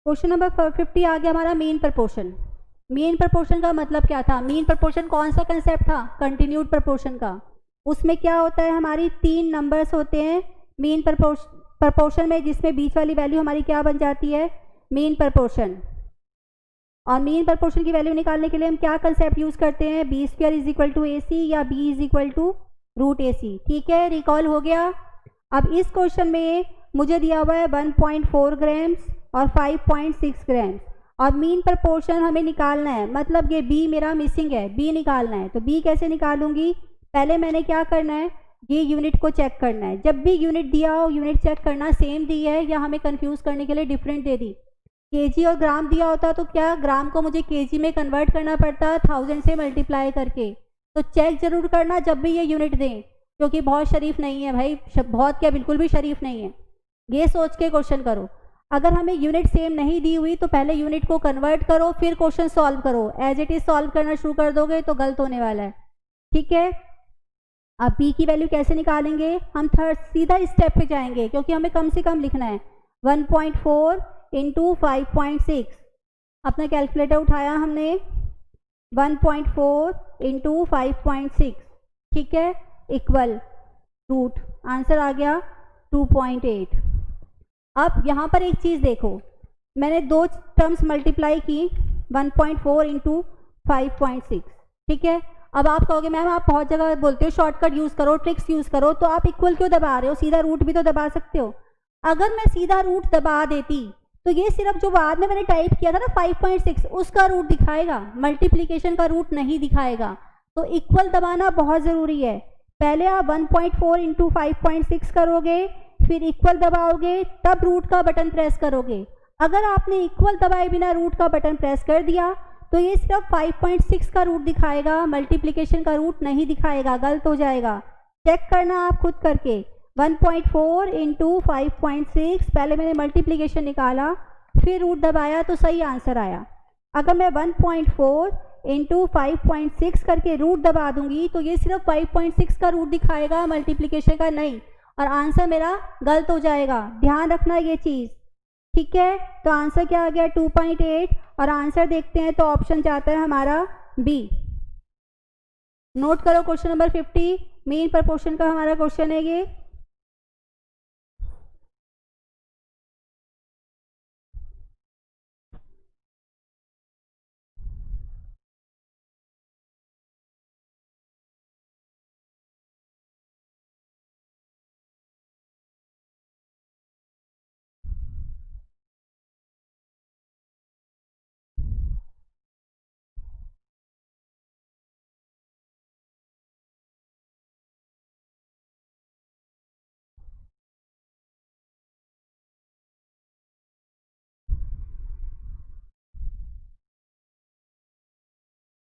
Speaker 1: क्वेश्चन नंबर 50 आ गया हमारा मीन प्रपोर्शन। मीन प्रपोर्शन का मतलब क्या था? मीन प्रपोर्शन कौन सा कंसेप्ट था? कंटिन्यूड प्रपोर्शन का। उसमें क्या होता है, हमारी 3 नंबर्स होते हैं मीन प्रपोर्शन में, जिसमें बीच वाली वैल्यू हमारी क्या बन जाती है? Mean proportion. और मीन प्रपोर्शन की वैल्यू निकालने के लिए हम क्या कंसेप्ट यूज करते हैं? B square is equal to a c या b is equal to root a c. ठीक है, रिकॉल हो गया। अब इस क्वेश्चन में मुझे दिया हुआ है 1.4 ग्राम्स और 5.6 ग्राम्स और मीन प्रपोर्शन हमें निकालना है, मतलब ये बी मेरा मिसिंग है, बी निकालना है। तो बी कैसे निकालूंगी? पहले मैंने क्या करना है, ये यूनिट को चेक करना है। जब भी यूनिट दिया हो यूनिट चेक करना, सेम दी है या हमें कंफ्यूज करने के लिए डिफरेंट दे दी। केजी और ग्राम दिया होता तो क्या ग्राम को मुझे केजी में कन्वर्ट करना पड़ता 1000 से मल्टीप्लाई करके। तो चेक जरूर करना जब भी ये यूनिट दें, क्योंकि बहुत शरीफ नहीं है भाई, बहुत क्या बिल्कुल भी शरीफ नहीं है। ये सोच के क्वेश्चन करो। अगर हमें यूनिट सेम नहीं दी हुई तो पहले यूनिट को कन्वर्ट करो फिर क्वेश्चन सॉल्व करो। एज इट इज सॉल्व करना शुरू कर दोगे तो गलत होने वाला है। ठीक है, अब बी की वैल्यू कैसे निकालेंगे? हम सीधा स्टेप पे जाएंगे क्योंकि हमें कम से कम लिखना है। 1.4 इंटू 5.6। अपना कैलकुलेटर उठाया हमने, 1.4 इंटू 5.6, ठीक है, इक्वल रूट, आंसर आ गया 2.8। अब यहाँ पर एक चीज़ देखो, मैंने दो टर्म्स मल्टीप्लाई की, 1.4 इंटू 5.6, ठीक है। अब आप कहोगे मैम आप बहुत जगह बोलते हो शॉर्टकट यूज़ करो, ट्रिक्स यूज़ करो, तो आप इक्वल क्यों दबा रहे हो? सीधा रूट भी तो दबा सकते हो। अगर मैं सीधा रूट दबा देती तो ये सिर्फ जो बाद में मैंने टाइप किया था ना 5.6, उसका रूट दिखाएगा, मल्टीप्लिकेशन का रूट नहीं दिखाएगा। तो इक्वल दबाना बहुत ज़रूरी है। पहले आप 1.4 इंटू 5.6 करोगे, फिर इक्वल दबाओगे, तब रूट का बटन प्रेस करोगे। अगर आपने इक्वल दबाए बिना रूट का बटन प्रेस कर दिया तो ये सिर्फ 5.6 का रूट दिखाएगा, मल्टीप्लिकेशन का रूट नहीं दिखाएगा, गलत हो जाएगा। चेक करना आप खुद करके। 1.4 इंटू 5.6, पहले मैंने मल्टीप्लिकेशन निकाला फिर रूट दबाया तो सही आंसर आया। अगर मैं 1.4 इंटू 5.6 करके रूट दबा दूंगी तो ये सिर्फ 5.6 का रूट दिखाएगा, मल्टीप्लिकेशन का नहीं, और आंसर मेरा गलत हो जाएगा। ध्यान रखना ये चीज़, ठीक है। तो आंसर क्या आ गया? 2.8, और आंसर देखते हैं तो ऑप्शन जाता है हमारा बी। नोट करो क्वेश्चन नंबर 50, मीन प्रपोर्शन का हमारा क्वेश्चन है ये।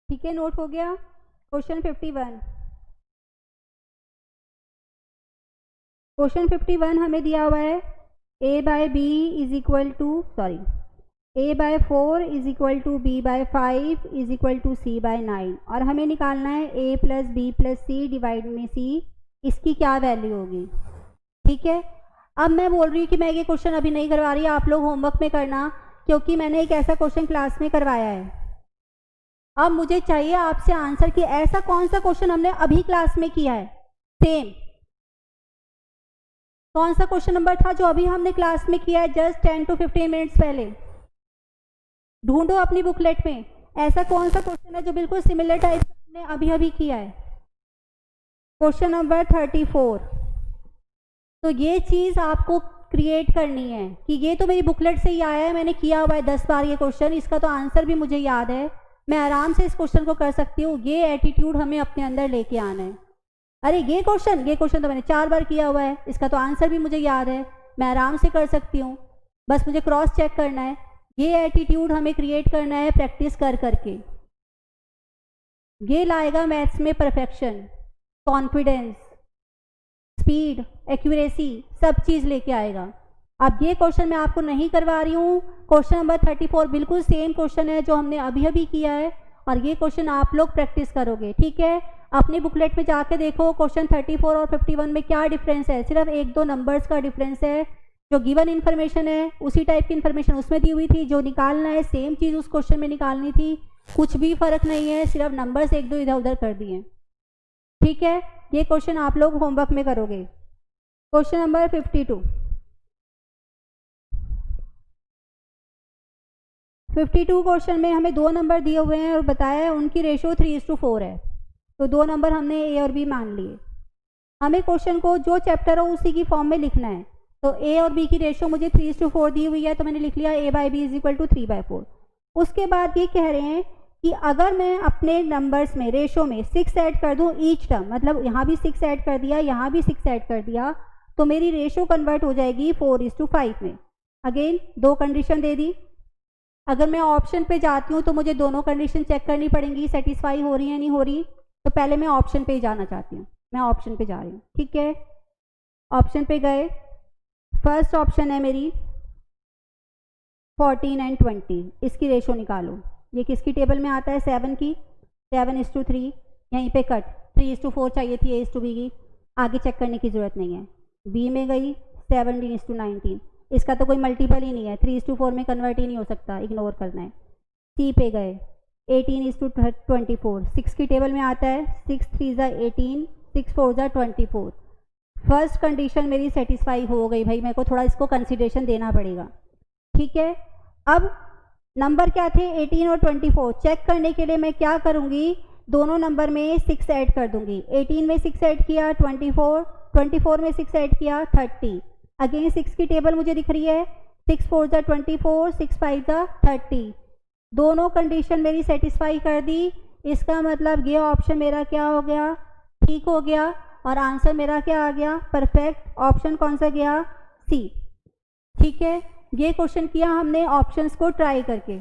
Speaker 1: ठीक है, नोट हो गया। क्वेश्चन 51। क्वेश्चन 51 हमें दिया हुआ है a by B is equal to a by 4 is equal to b by 5 is equal to c by 9, और हमें निकालना है a plus B plus C divide में c, इसकी क्या वैल्यू होगी। ठीक है, अब मैं बोल रही हूँ कि मैं ये क्वेश्चन अभी नहीं करवा रही, आप लोग होमवर्क में करना, क्योंकि मैंने एक ऐसा क्वेश्चन क्लास में करवाया है। अब मुझे चाहिए आपसे आंसर कि ऐसा कौन सा क्वेश्चन हमने अभी क्लास में किया है, सेम कौन सा क्वेश्चन नंबर था जो अभी हमने क्लास में किया है जस्ट 10 to 15 मिनट्स पहले। ढूंढो अपनी बुकलेट में ऐसा कौन सा क्वेश्चन है जो बिल्कुल सिमिलर टाइप का हमने अभी अभी किया है। Question number 34। तो ये चीज़ आपको क्रिएट करनी है कि ये तो मेरी बुकलेट से ही आया है, मैंने किया हुआ है 10 बार ये क्वेश्चन, इसका तो आंसर भी मुझे याद है, मैं आराम से इस क्वेश्चन को कर सकती हूँ। ये एटीट्यूड हमें अपने अंदर लेके आना है। अरे ये क्वेश्चन तो मैंने 4 बार किया हुआ है, इसका तो आंसर भी मुझे याद है, मैं आराम से कर सकती हूँ, बस मुझे क्रॉस चेक करना है। ये एटीट्यूड हमें क्रिएट करना है प्रैक्टिस कर करके। ये लाएगा मैथ्स में परफेक्शन, कॉन्फिडेंस, स्पीड, एक्यूरेसी, सब चीज़ लेके आएगा। अब ये क्वेश्चन मैं आपको नहीं करवा रही हूँ। क्वेश्चन नंबर 34 बिल्कुल सेम क्वेश्चन है जो हमने अभी अभी किया है, और ये क्वेश्चन आप लोग प्रैक्टिस करोगे, ठीक है। अपनी बुकलेट में जाके देखो क्वेश्चन 34 और 51 में क्या डिफरेंस है। सिर्फ एक दो नंबर्स का डिफरेंस है। जो गिवन इन्फॉर्मेशन है उसी टाइप की इन्फॉर्मेशन उसमें दी हुई थी, जो निकालना है सेम चीज़ उस क्वेश्चन में निकालनी थी। कुछ भी फर्क नहीं है, सिर्फ नंबर्स एक दो इधर उधर कर दिए, ठीक है। ये क्वेश्चन आप लोग होमवर्क में करोगे। Question number 52। 52 क्वेश्चन में हमें दो नंबर दिए हुए हैं और बताया है उनकी रेशो 3:4 है। तो दो नंबर हमने ए और बी मान लिए। हमें क्वेश्चन को जो चैप्टर हो उसी की फॉर्म में लिखना है। तो ए और बी की रेशो मुझे 3:4 दी हुई है, तो मैंने लिख लिया A/B = 3/4। उसके बाद ये कह रहे हैं कि अगर मैं अपने नंबर्स में रेशो में 6 ऐड कर दूं ईच टर्म, मतलब यहाँ भी 6 ऐड कर दिया, यहाँ भी 6 ऐड कर दिया, तो मेरी रेशो कन्वर्ट हो जाएगी 4:5 में। अगेन दो कंडीशन दे दी। अगर मैं ऑप्शन पे जाती हूँ तो मुझे दोनों कंडीशन चेक करनी पड़ेंगी, सेटिस्फाई हो रही है नहीं हो रही। तो पहले मैं ऑप्शन पे ही जाना चाहती हूँ, मैं ऑप्शन पे जा रही हूँ, ठीक है। ऑप्शन पे गए, फर्स्ट ऑप्शन है मेरी 14 and 20, इसकी रेशो निकालो। ये किसकी टेबल में आता है? 7 की। 7:3, यहीं पे कट। 3:4 चाहिए थी A/B की, आगे चेक करने की जरूरत नहीं है। बी में गई 17:19, इसका तो कोई मल्टीपल ही नहीं है, 3:4 में कन्वर्ट ही नहीं हो सकता, इग्नोर करना है। सी पे गए 18:24, 6 की टेबल में आता है। 6 3 = 18, 6 4 = 24। फर्स्ट कंडीशन मेरी सेटिस्फाई हो गई भाई, मेरे को थोड़ा इसको कंसिडरेशन देना पड़ेगा, ठीक है। अब नंबर क्या थे? 18 और 24। चेक करने के लिए मैं क्या करूंगी? दोनों नंबर में 6 ऐड कर दूंगी। 18 में 6 ऐड किया 24 में 6 ऐड किया 30। अगेन 6 की टेबल मुझे दिख रही है। 6 4 = 24, 6 5 = 30। दोनों कंडीशन मेरी सेटिस्फाई कर दी। इसका मतलब ये ऑप्शन मेरा क्या हो गया? ठीक हो गया, और आंसर मेरा क्या आ गया? परफेक्ट। ऑप्शन कौन सा गया? सी, ठीक है। ये क्वेश्चन किया हमने ऑप्शंस को ट्राई करके,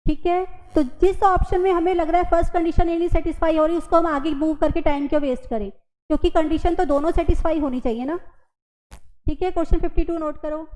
Speaker 1: ठीक है। तो जिस ऑप्शन में हमें लग रहा है फर्स्ट कंडीशन नहीं सेटिस्फाई हो रही, उसको हम आगे मूव करके टाइम क्यों वेस्ट करें, क्योंकि कंडीशन तो दोनों सेटिस्फाई होनी चाहिए ना, ठीक है। क्वेश्चन 52 नोट करो।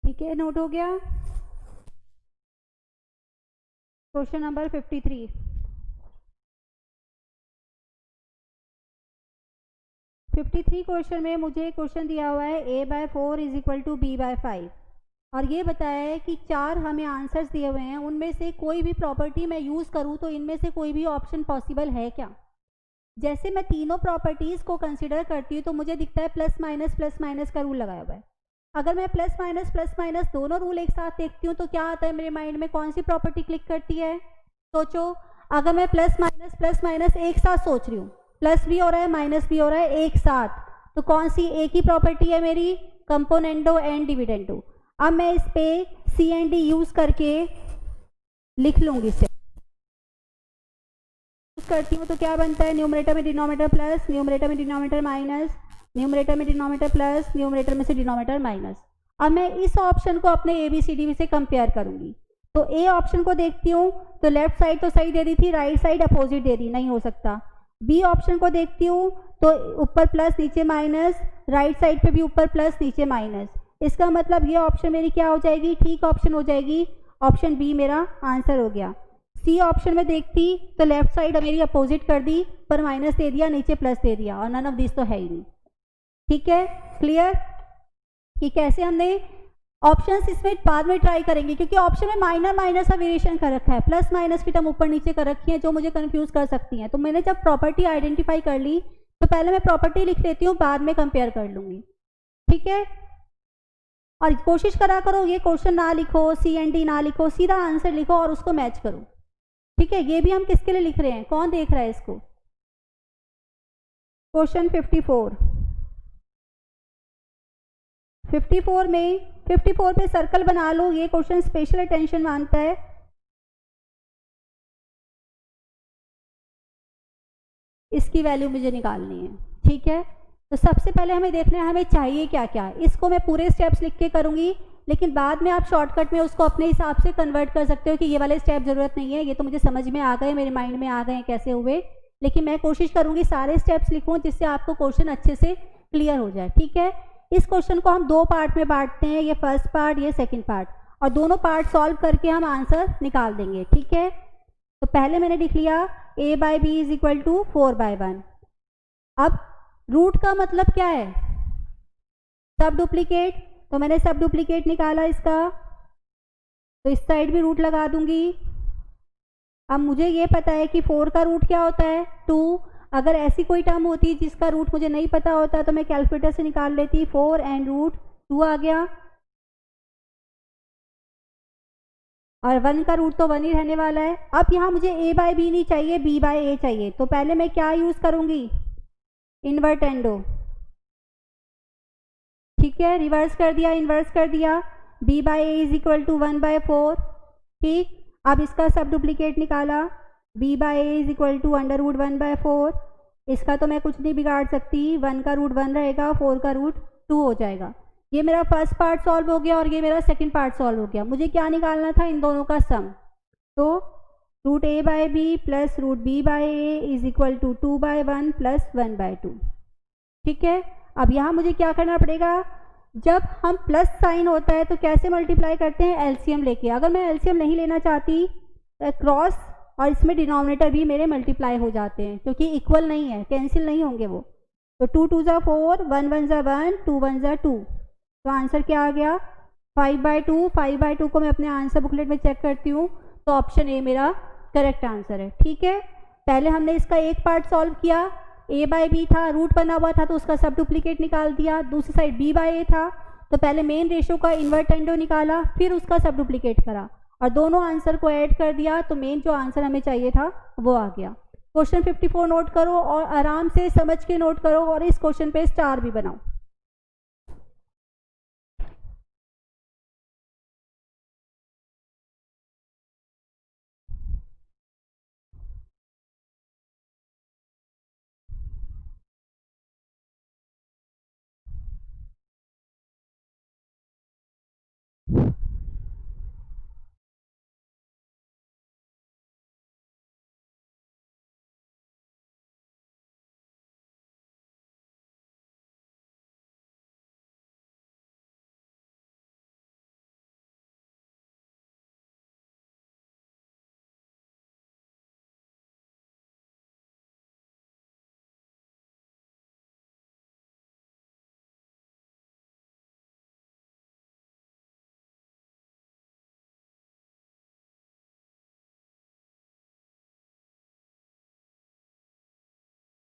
Speaker 1: ठीक है, नोट हो गया। Question number 53। 53 क्वेश्चन में मुझे क्वेश्चन दिया हुआ है A/4 = B/5, और ये बताया है कि 4 हमें आंसर्स दिए हुए हैं, उनमें से कोई भी प्रॉपर्टी मैं यूज़ करूँ तो इनमें से कोई भी ऑप्शन पॉसिबल है क्या। जैसे मैं तीनों प्रॉपर्टीज़ को कंसिडर करती हूँ तो मुझे दिखता है प्लस माइनस का रूल लगाया हुआ है। अगर मैं प्लस माइनस दोनों रूल एक साथ देखती हूँ तो क्या आता है मेरे माइंड में? कौन सी प्रॉपर्टी क्लिक करती है? सोचो। अगर मैं प्लस माइनस एक साथ सोच रही हूँ, प्लस भी हो रहा है माइनस भी हो रहा है एक साथ, तो कौन सी एक ही प्रॉपर्टी है मेरी? Componendo and dividendo. अब मैं इस पे सी एंड डी यूज करके लिख लूंगी। इसे यूज करती हूँ तो क्या बनता है? न्यूमरेटर में डिनोमिनेटर प्लस, न्यूमरेटर में डिनोमिनेटर माइनस, न्यूमरेटर में डिनोमिनेटर प्लस, न्यूमरेटर में से डिनोमिनेटर माइनस। अब मैं इस ऑप्शन को अपने ABCD से कंपेयर करूंगी। तो ए ऑप्शन को देखती हूँ तो लेफ्ट साइड तो सही दे दी थी, राइट साइड अपोजिट दे दी, नहीं हो सकता। बी ऑप्शन को देखती हूँ तो ऊपर प्लस नीचे माइनस, राइट साइड पे भी ऊपर प्लस नीचे माइनस। इसका मतलब ये ऑप्शन मेरी क्या हो जाएगी? ठीक ऑप्शन हो जाएगी। ऑप्शन बी मेरा आंसर हो गया। सी ऑप्शन में देखती तो लेफ्ट साइड मेरी अपोजिट कर दी, पर माइनस दे दिया, नीचे प्लस दे दिया, और नन ऑफ दिस तो है ही नहीं। ठीक है, क्लियर कि कैसे हमने ऑप्शंस इसमें बाद में ट्राई करेंगे, क्योंकि ऑप्शन में माइनर माइनर सा वेरिएशन कर रखा है, प्लस माइनस की टर्म ऊपर नीचे कर रखी है जो मुझे कंफ्यूज कर सकती हैं। तो मैंने जब प्रॉपर्टी आइडेंटिफाई कर ली तो पहले मैं प्रॉपर्टी लिख लेती हूँ, बाद में कंपेयर कर लूंगी। ठीक है, और कोशिश करा करो ये क्वेश्चन ना लिखो, सी एंड डी ना लिखो, सीधा आंसर लिखो और उसको मैच करो। ठीक है, ये भी हम किसके लिए लिख रहे हैं, कौन देख रहा है इसको? क्वेश्चन 54 में 54 पे सर्कल बना लो, ये क्वेश्चन स्पेशल अटेंशन मांगता है। इसकी वैल्यू मुझे निकालनी है। ठीक है, तो सबसे पहले हमें देखना है हमें चाहिए क्या क्या। इसको मैं पूरे स्टेप्स लिख के करूंगी, लेकिन बाद में आप शॉर्टकट में उसको अपने हिसाब से कन्वर्ट कर सकते हो कि ये वाले स्टेप जरूरत नहीं है, ये तो मुझे समझ में आ गए, मेरे माइंड में आ गए हैं कैसे हुए। लेकिन मैं कोशिश करूंगी सारे स्टेप्स लिखूं जिससे आपको क्वेश्चन अच्छे से क्लियर हो जाए। ठीक है, इस क्वेश्चन को हम दो पार्ट में बांटते हैं, ये फर्स्ट पार्ट, ये सेकेंड पार्ट, और दोनों पार्ट सॉल्व करके हम आंसर निकाल देंगे। ठीक है, तो पहले मैंने लिख लिया a by B is equal to 4/1। अब रूट का मतलब क्या है, सब डुप्लीकेट, तो मैंने सब डुप्लीकेट निकाला इसका, तो इस साइड भी रूट लगा दूंगी। अब मुझे ये पता है कि 4 का रूट क्या होता है, 2। अगर ऐसी कोई टर्म होती जिसका रूट मुझे नहीं पता होता तो मैं कैलकुलेटर से निकाल लेती, 4 एंड रूट 2 आ गया, और 1 का रूट तो 1 ही रहने वाला है। अब यहाँ मुझे a बाई बी नहीं चाहिए, b बाई a चाहिए, तो पहले मैं क्या यूज करूंगी, इन्वर्टेंडो। ठीक है, रिवर्स कर दिया, इन्वर्स कर दिया, b by a is equal to 1/4। ठीक, अब इसका सब डुप्लीकेट निकाला, b by a is equal to under root 1/4। इसका तो मैं कुछ नहीं बिगाड़ सकती, 1 का रूट 1 रहेगा, 4 का रूट 2 हो जाएगा। ये मेरा फर्स्ट पार्ट सॉल्व हो गया और ये मेरा सेकंड पार्ट सॉल्व हो गया। मुझे क्या निकालना था, इन दोनों का सम, तो root a by B plus root b by a is equal to 2/1 plus 1/2। ठीक है, अब यहाँ मुझे क्या करना पड़ेगा, जब हम प्लस साइन होता है तो कैसे मल्टीप्लाई करते हैं, एलसीएम लेके। अगर मैं एलसीएम नहीं लेना चाहती तो क्रॉस और इसमें डिनोमिनेटर भी मेरे मल्टीप्लाई हो जाते हैं, क्योंकि इक्वल नहीं है, कैंसिल नहीं होंगे वो। तो 2 2 ज़ा 4, 1 1 ज़ा 1, 2 1 ज़ा 2, तो आंसर क्या आ गया, 5/2। 5/2 को मैं अपने आंसर बुकलेट में चेक करती हूँ, तो ऑप्शन ए मेरा करेक्ट आंसर है। ठीक है, पहले हमने इसका एक पार्ट सॉल्व किया, a बाई बी था, रूट बना हुआ था तो उसका सब डुप्लीकेट निकाल दिया। दूसरी साइड b बाई a था, तो पहले मेन रेशो का इन्वर्टेंडो निकाला, फिर उसका सब डुप्लीकेट करा और दोनों आंसर को ऐड कर दिया, तो मेन जो आंसर हमें चाहिए था वो आ गया। क्वेश्चन 54 नोट करो और आराम से समझ के नोट करो, और इस क्वेश्चन पे स्टार भी बनाओ।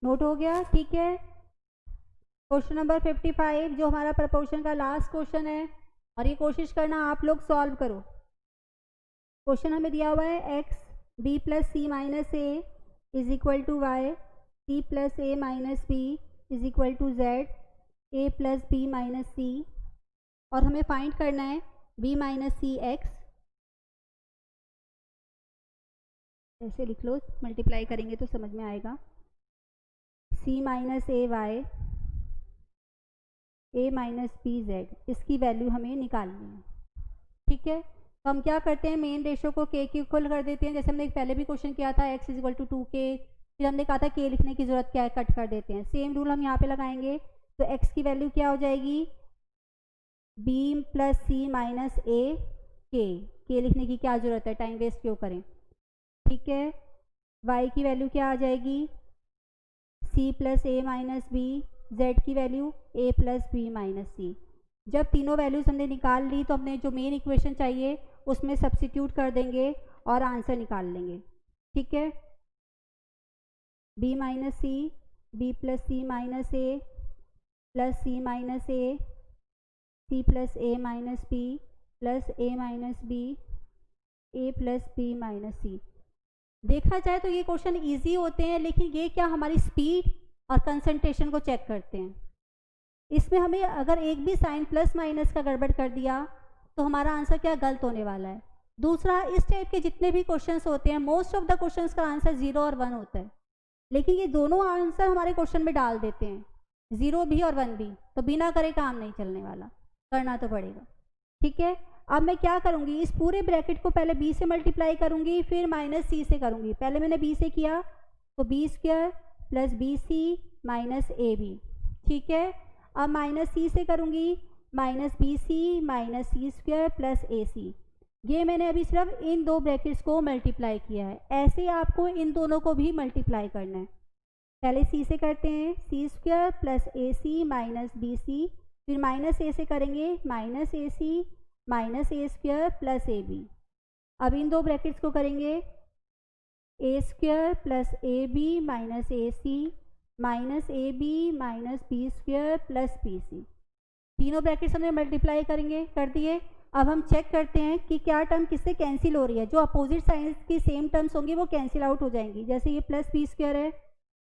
Speaker 1: नोट हो गया? ठीक है, क्वेश्चन नंबर 55 जो हमारा प्रपोर्शन का लास्ट क्वेश्चन है, और ये कोशिश करना आप लोग सॉल्व करो। क्वेश्चन हमें दिया हुआ है x b plus c minus a is equal to y, c plus a minus b is equal to z, a plus b minus c, और हमें फाइंड करना है b माइनस सी एक्स। ऐसे लिख लो, मल्टीप्लाई करेंगे तो समझ में आएगा, c minus A Y, a minus B Z, इसकी वैल्यू हमें निकालनी है। ठीक है, तो हम क्या करते हैं, मेन रेशो को k के इक्वल कर देते हैं, जैसे हमने पहले भी क्वेश्चन किया था, x is equal to 2k, फिर हमने कहा था k लिखने की जरूरत क्या है, कट कर देते हैं। सेम रूल हम यहाँ पे लगाएंगे, तो x की वैल्यू क्या हो जाएगी, b प्लस सी माइनस ए k लिखने की क्या जरूरत है, टाइम वेस्ट क्यों करें। ठीक है, y की वैल्यू क्या आ जाएगी, c plus a minus b, z की value a plus b minus c. जब तीनों वैल्यूज हमने निकाल ली तो हमने जो मेन इक्वेशन चाहिए उसमें सब्स्टिट्यूट कर देंगे और आंसर निकाल लेंगे। ठीक है, b minus C, b plus c minus A plus c minus A C plus a minus B plus a minus B A plus b minus सी। देखा जाए तो ये क्वेश्चन इजी होते हैं, लेकिन ये क्या हमारी स्पीड और कंसंट्रेशन को चेक करते हैं। इसमें हमें अगर एक भी साइन प्लस माइनस का गड़बड़ कर दिया तो हमारा आंसर क्या गलत होने वाला है। दूसरा, इस टाइप के जितने भी क्वेश्चंस होते हैं मोस्ट ऑफ द क्वेश्चंस का आंसर 0 और 1 होता है, लेकिन ये दोनों आंसर हमारे क्वेश्चन में डाल देते हैं, 0 भी और 1 भी, तो बिना करे काम नहीं चलने वाला, करना तो पड़ेगा। ठीक है, अब मैं क्या करूँगी, इस पूरे ब्रैकेट को पहले b से मल्टीप्लाई करूँगी, फिर माइनस सी से करूँगी। पहले मैंने b से किया तो B square plus B C minus ए बी। ठीक है, अब माइनस सी से करूँगी, minus B C minus C square plus ए सी। ये मैंने अभी सिर्फ इन दो ब्रैकेट्स को मल्टीप्लाई किया है, ऐसे आपको इन दोनों को भी मल्टीप्लाई करना है। पहले सी से करते हैं, सी स्क्वायर प्लस ए सी माइनस बी सी, फिर माइनस ए से करेंगे, minus A C minus A square plus A B. अब इन दो ब्रैकेट्स को करेंगे, a square plus A B minus A C minus A B minus b square plus B c. तीनों brackets हमने मल्टीप्लाई करेंगे, कर दिए। अब हम चेक करते हैं कि क्या टर्म किससे कैंसिल हो रही है। जो अपोजिट साइंस की सेम टर्म्स होंगी वो कैंसिल आउट हो जाएंगी। जैसे ये प्लस बी स्क्वायर है,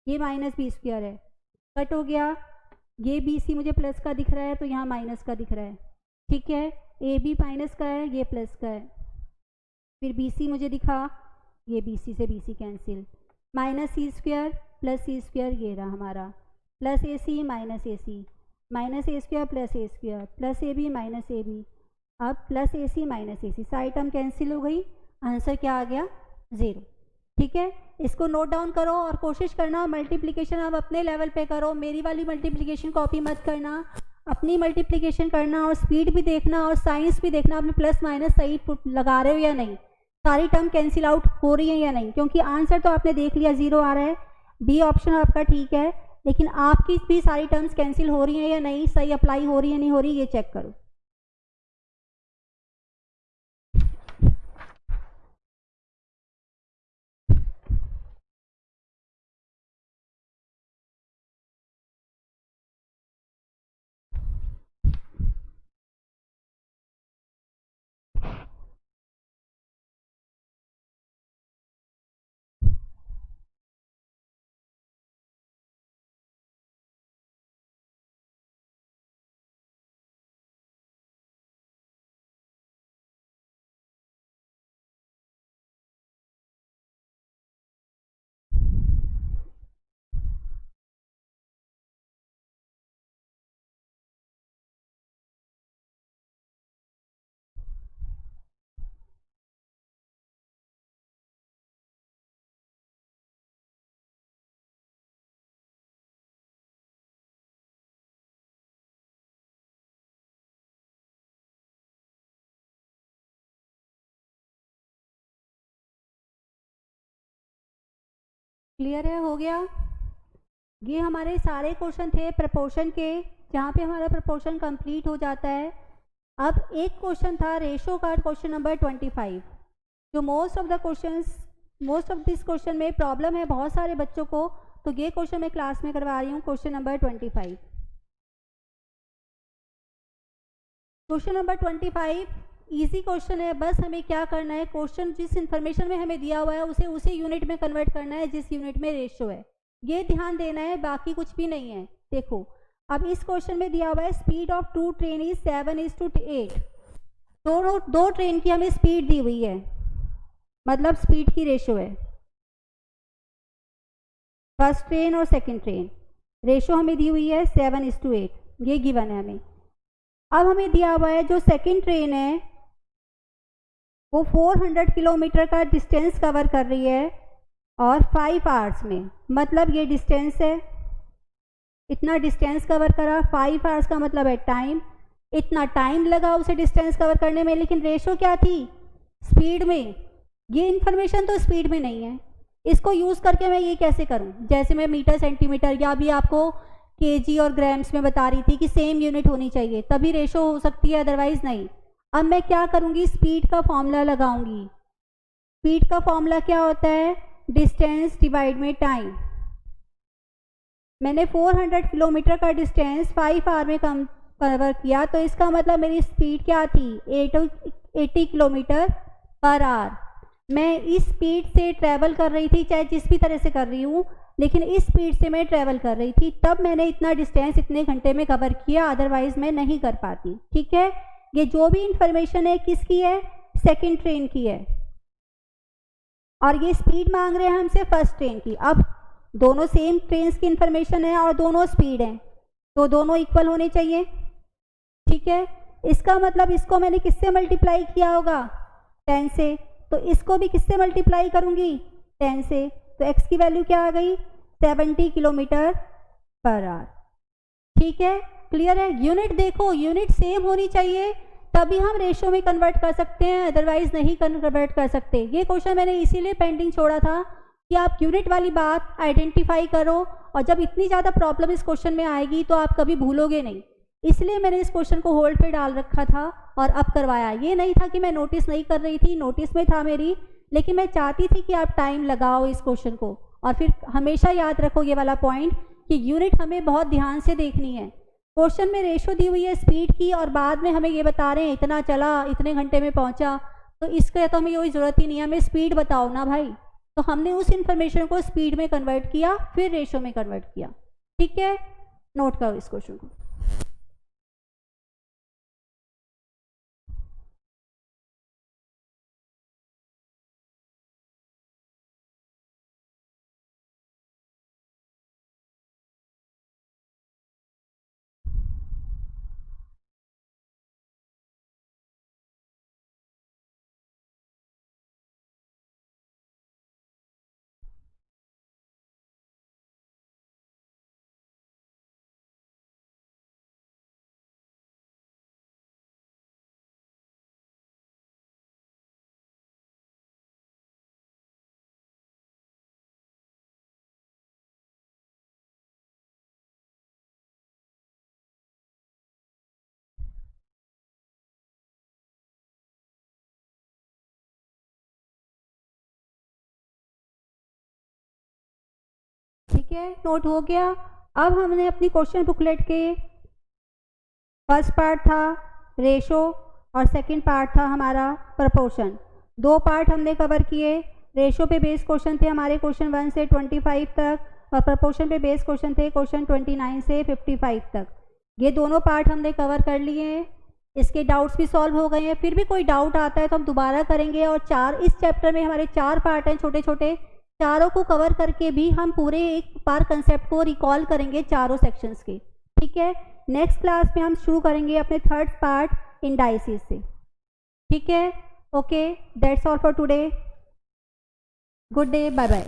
Speaker 1: ये माइनस बी स्क्वायर है, कट हो गया। ये बी सी मुझे प्लस का दिख रहा है तो यहाँ माइनस का दिख रहा है। ठीक है, ए बी माइनस का है, ये प्लस का है। फिर बी सी मुझे दिखा, ये बी सी से B C cancel, minus C square plus C square, ये रहा हमारा, plus A C minus A C minus A square plus A square plus A B minus A B. अब plus ए सी minus ए C, सारी term cancel हो गई, answer क्या आ गया, 0। ठीक है, इसको नोट डाउन करो और कोशिश करना मल्टीप्लिकेशन आप अपने लेवल पे करो, मेरी वाली मल्टीप्लिकेशन कॉपी मत करना, अपनी मल्टीप्लिकेशन करना और स्पीड भी देखना और साइंस भी देखना आपने प्लस माइनस सही लगा रहे हो या नहीं, सारी टर्म कैंसिल आउट हो रही है या नहीं। क्योंकि आंसर तो आपने देख लिया 0 आ रहा है, बी ऑप्शन आपका ठीक है, लेकिन आपकी भी सारी टर्म्स कैंसिल हो रही हैं या नहीं, सही अप्लाई हो रही है नहीं हो रही, ये चेक करो। क्लियर है, हो गया। ये हमारे सारे क्वेश्चन थे प्रपोर्शन के, जहाँ पे हमारा प्रपोर्शन कंप्लीट हो जाता है। अब एक क्वेश्चन था रेशो का, क्वेश्चन नंबर 25, जो मोस्ट ऑफ दिस क्वेश्चन में प्रॉब्लम है बहुत सारे बच्चों को, तो ये क्वेश्चन मैं क्लास में करवा रही हूँ। Question number 25, question number 25 easy question है। बस हमें क्या करना है, क्वेश्चन जिस इन्फॉर्मेशन में हमें दिया हुआ है उसे उसी यूनिट में कन्वर्ट करना है जिस यूनिट में रेशो है, ये ध्यान देना है, बाकी कुछ भी नहीं है। देखो, अब इस क्वेश्चन में दिया हुआ है स्पीड ऑफ 2 ट्रेन इज 7:8। दो ट्रेन की हमें स्पीड दी हुई है, मतलब स्पीड की रेशो है, फर्स्ट ट्रेन और सेकंड ट्रेन। रेशो हमें दी हुई है 7:8, ये गिवन है हमें। अब हमें दिया हुआ है जो सेकंड ट्रेन है वो 400 किलोमीटर का डिस्टेंस कवर कर रही है और 5 आवर्स में, मतलब ये डिस्टेंस है, इतना डिस्टेंस कवर करा, 5 आवर्स का मतलब है टाइम, इतना टाइम लगा उसे डिस्टेंस कवर करने में, लेकिन रेशो क्या थी, स्पीड में। ये इन्फॉर्मेशन तो स्पीड में नहीं है, इसको यूज़ करके मैं ये कैसे करूं, जैसे मैं मीटर सेंटीमीटर या भी आपको केजी और ग्राम्स में बता रही थी कि सेम यूनिट होनी चाहिए तभी रेशो हो सकती है, अदरवाइज नहीं। अब मैं क्या करूंगी, स्पीड का फॉर्मूला लगाऊंगी। स्पीड का फॉर्मूला क्या होता है, डिस्टेंस डिवाइड में टाइम। मैंने 400 किलोमीटर का डिस्टेंस 5 आवर में कवर किया, तो इसका मतलब मेरी स्पीड क्या थी, 80 किलोमीटर पर आवर। मैं इस स्पीड से ट्रैवल कर रही थी, चाहे जिस भी तरह से कर रही हूँ, लेकिन इस स्पीड से मैं ट्रैवल कर रही थी, तब मैंने इतना डिस्टेंस इतने घंटे में कवर किया, अदरवाइज मैं नहीं कर पाती। ठीक है, ये जो भी इंफॉर्मेशन है किसकी है, सेकंड ट्रेन की है, और ये स्पीड मांग रहे हैं हमसे फर्स्ट ट्रेन की। अब दोनों सेम ट्रेन की इंफॉर्मेशन है और दोनों स्पीड हैं, तो दोनों इक्वल होने चाहिए। ठीक है, इसका मतलब इसको मैंने किससे मल्टीप्लाई किया होगा, 10 से, तो इसको भी किससे मल्टीप्लाई करूंगी, 10 से, तो x की वैल्यू क्या आ गई, 70 किलोमीटर पर आवर। ठीक है, क्लियर है। यूनिट देखो, यूनिट सेम होनी चाहिए, तभी हम रेशो में कन्वर्ट कर सकते हैं, अदरवाइज नहीं कन्वर्ट कर सकते। ये क्वेश्चन मैंने इसीलिए पेंडिंग छोड़ा था कि आप यूनिट वाली बात आइडेंटिफाई करो, और जब इतनी ज़्यादा प्रॉब्लम इस क्वेश्चन में आएगी तो आप कभी भूलोगे नहीं, इसलिए मैंने इस क्वेश्चन को होल्ड पे डाल रखा था और अब करवाया। ये नहीं था कि मैं नोटिस नहीं कर रही थी, नोटिस में था मेरी, लेकिन मैं चाहती थी कि आप टाइम लगाओ इस क्वेश्चन को। और फिर हमेशा याद रखो ये वाला पॉइंट कि यूनिट हमें बहुत ध्यान से देखनी है। क्वेश्चन में रेशो दी हुई है स्पीड की, और बाद में हमें ये बता रहे हैं इतना चला, इतने घंटे में पहुंचा, तो इसका तो हमें कोई ज़रूरत ही नहीं है, हमें स्पीड बताओ ना भाई। तो हमने उस इन्फॉर्मेशन को स्पीड में कन्वर्ट किया, फिर रेशो में कन्वर्ट किया। ठीक है, नोट करो इस क्वेश्चन को। ठीक है, नोट हो गया। अब हमने अपनी क्वेश्चन बुकलेट के फर्स्ट पार्ट था रेशो और सेकंड पार्ट था हमारा प्रपोर्शन, दो पार्ट हमने कवर किए। रेशो पे बेस्ड क्वेश्चन थे हमारे क्वेश्चन 1 से 25 तक, और प्रपोर्शन पे बेस्ड क्वेश्चन थे क्वेश्चन 29 से 55 तक। ये दोनों पार्ट हमने कवर कर लिए हैं, इसके डाउट्स भी सॉल्व हो गए हैं। फिर भी कोई डाउट आता है तो हम दोबारा करेंगे, और इस चैप्टर में हमारे 4 पार्ट हैं छोटे छोटे, चारों को कवर करके भी हम पूरे एक बार कंसेप्ट को रिकॉल करेंगे चारों सेक्शंस के। ठीक है, नेक्स्ट क्लास में हम शुरू करेंगे अपने थर्ड पार्ट इंडाइसिस से। ठीक है, okay, that's all for today, good day, bye bye.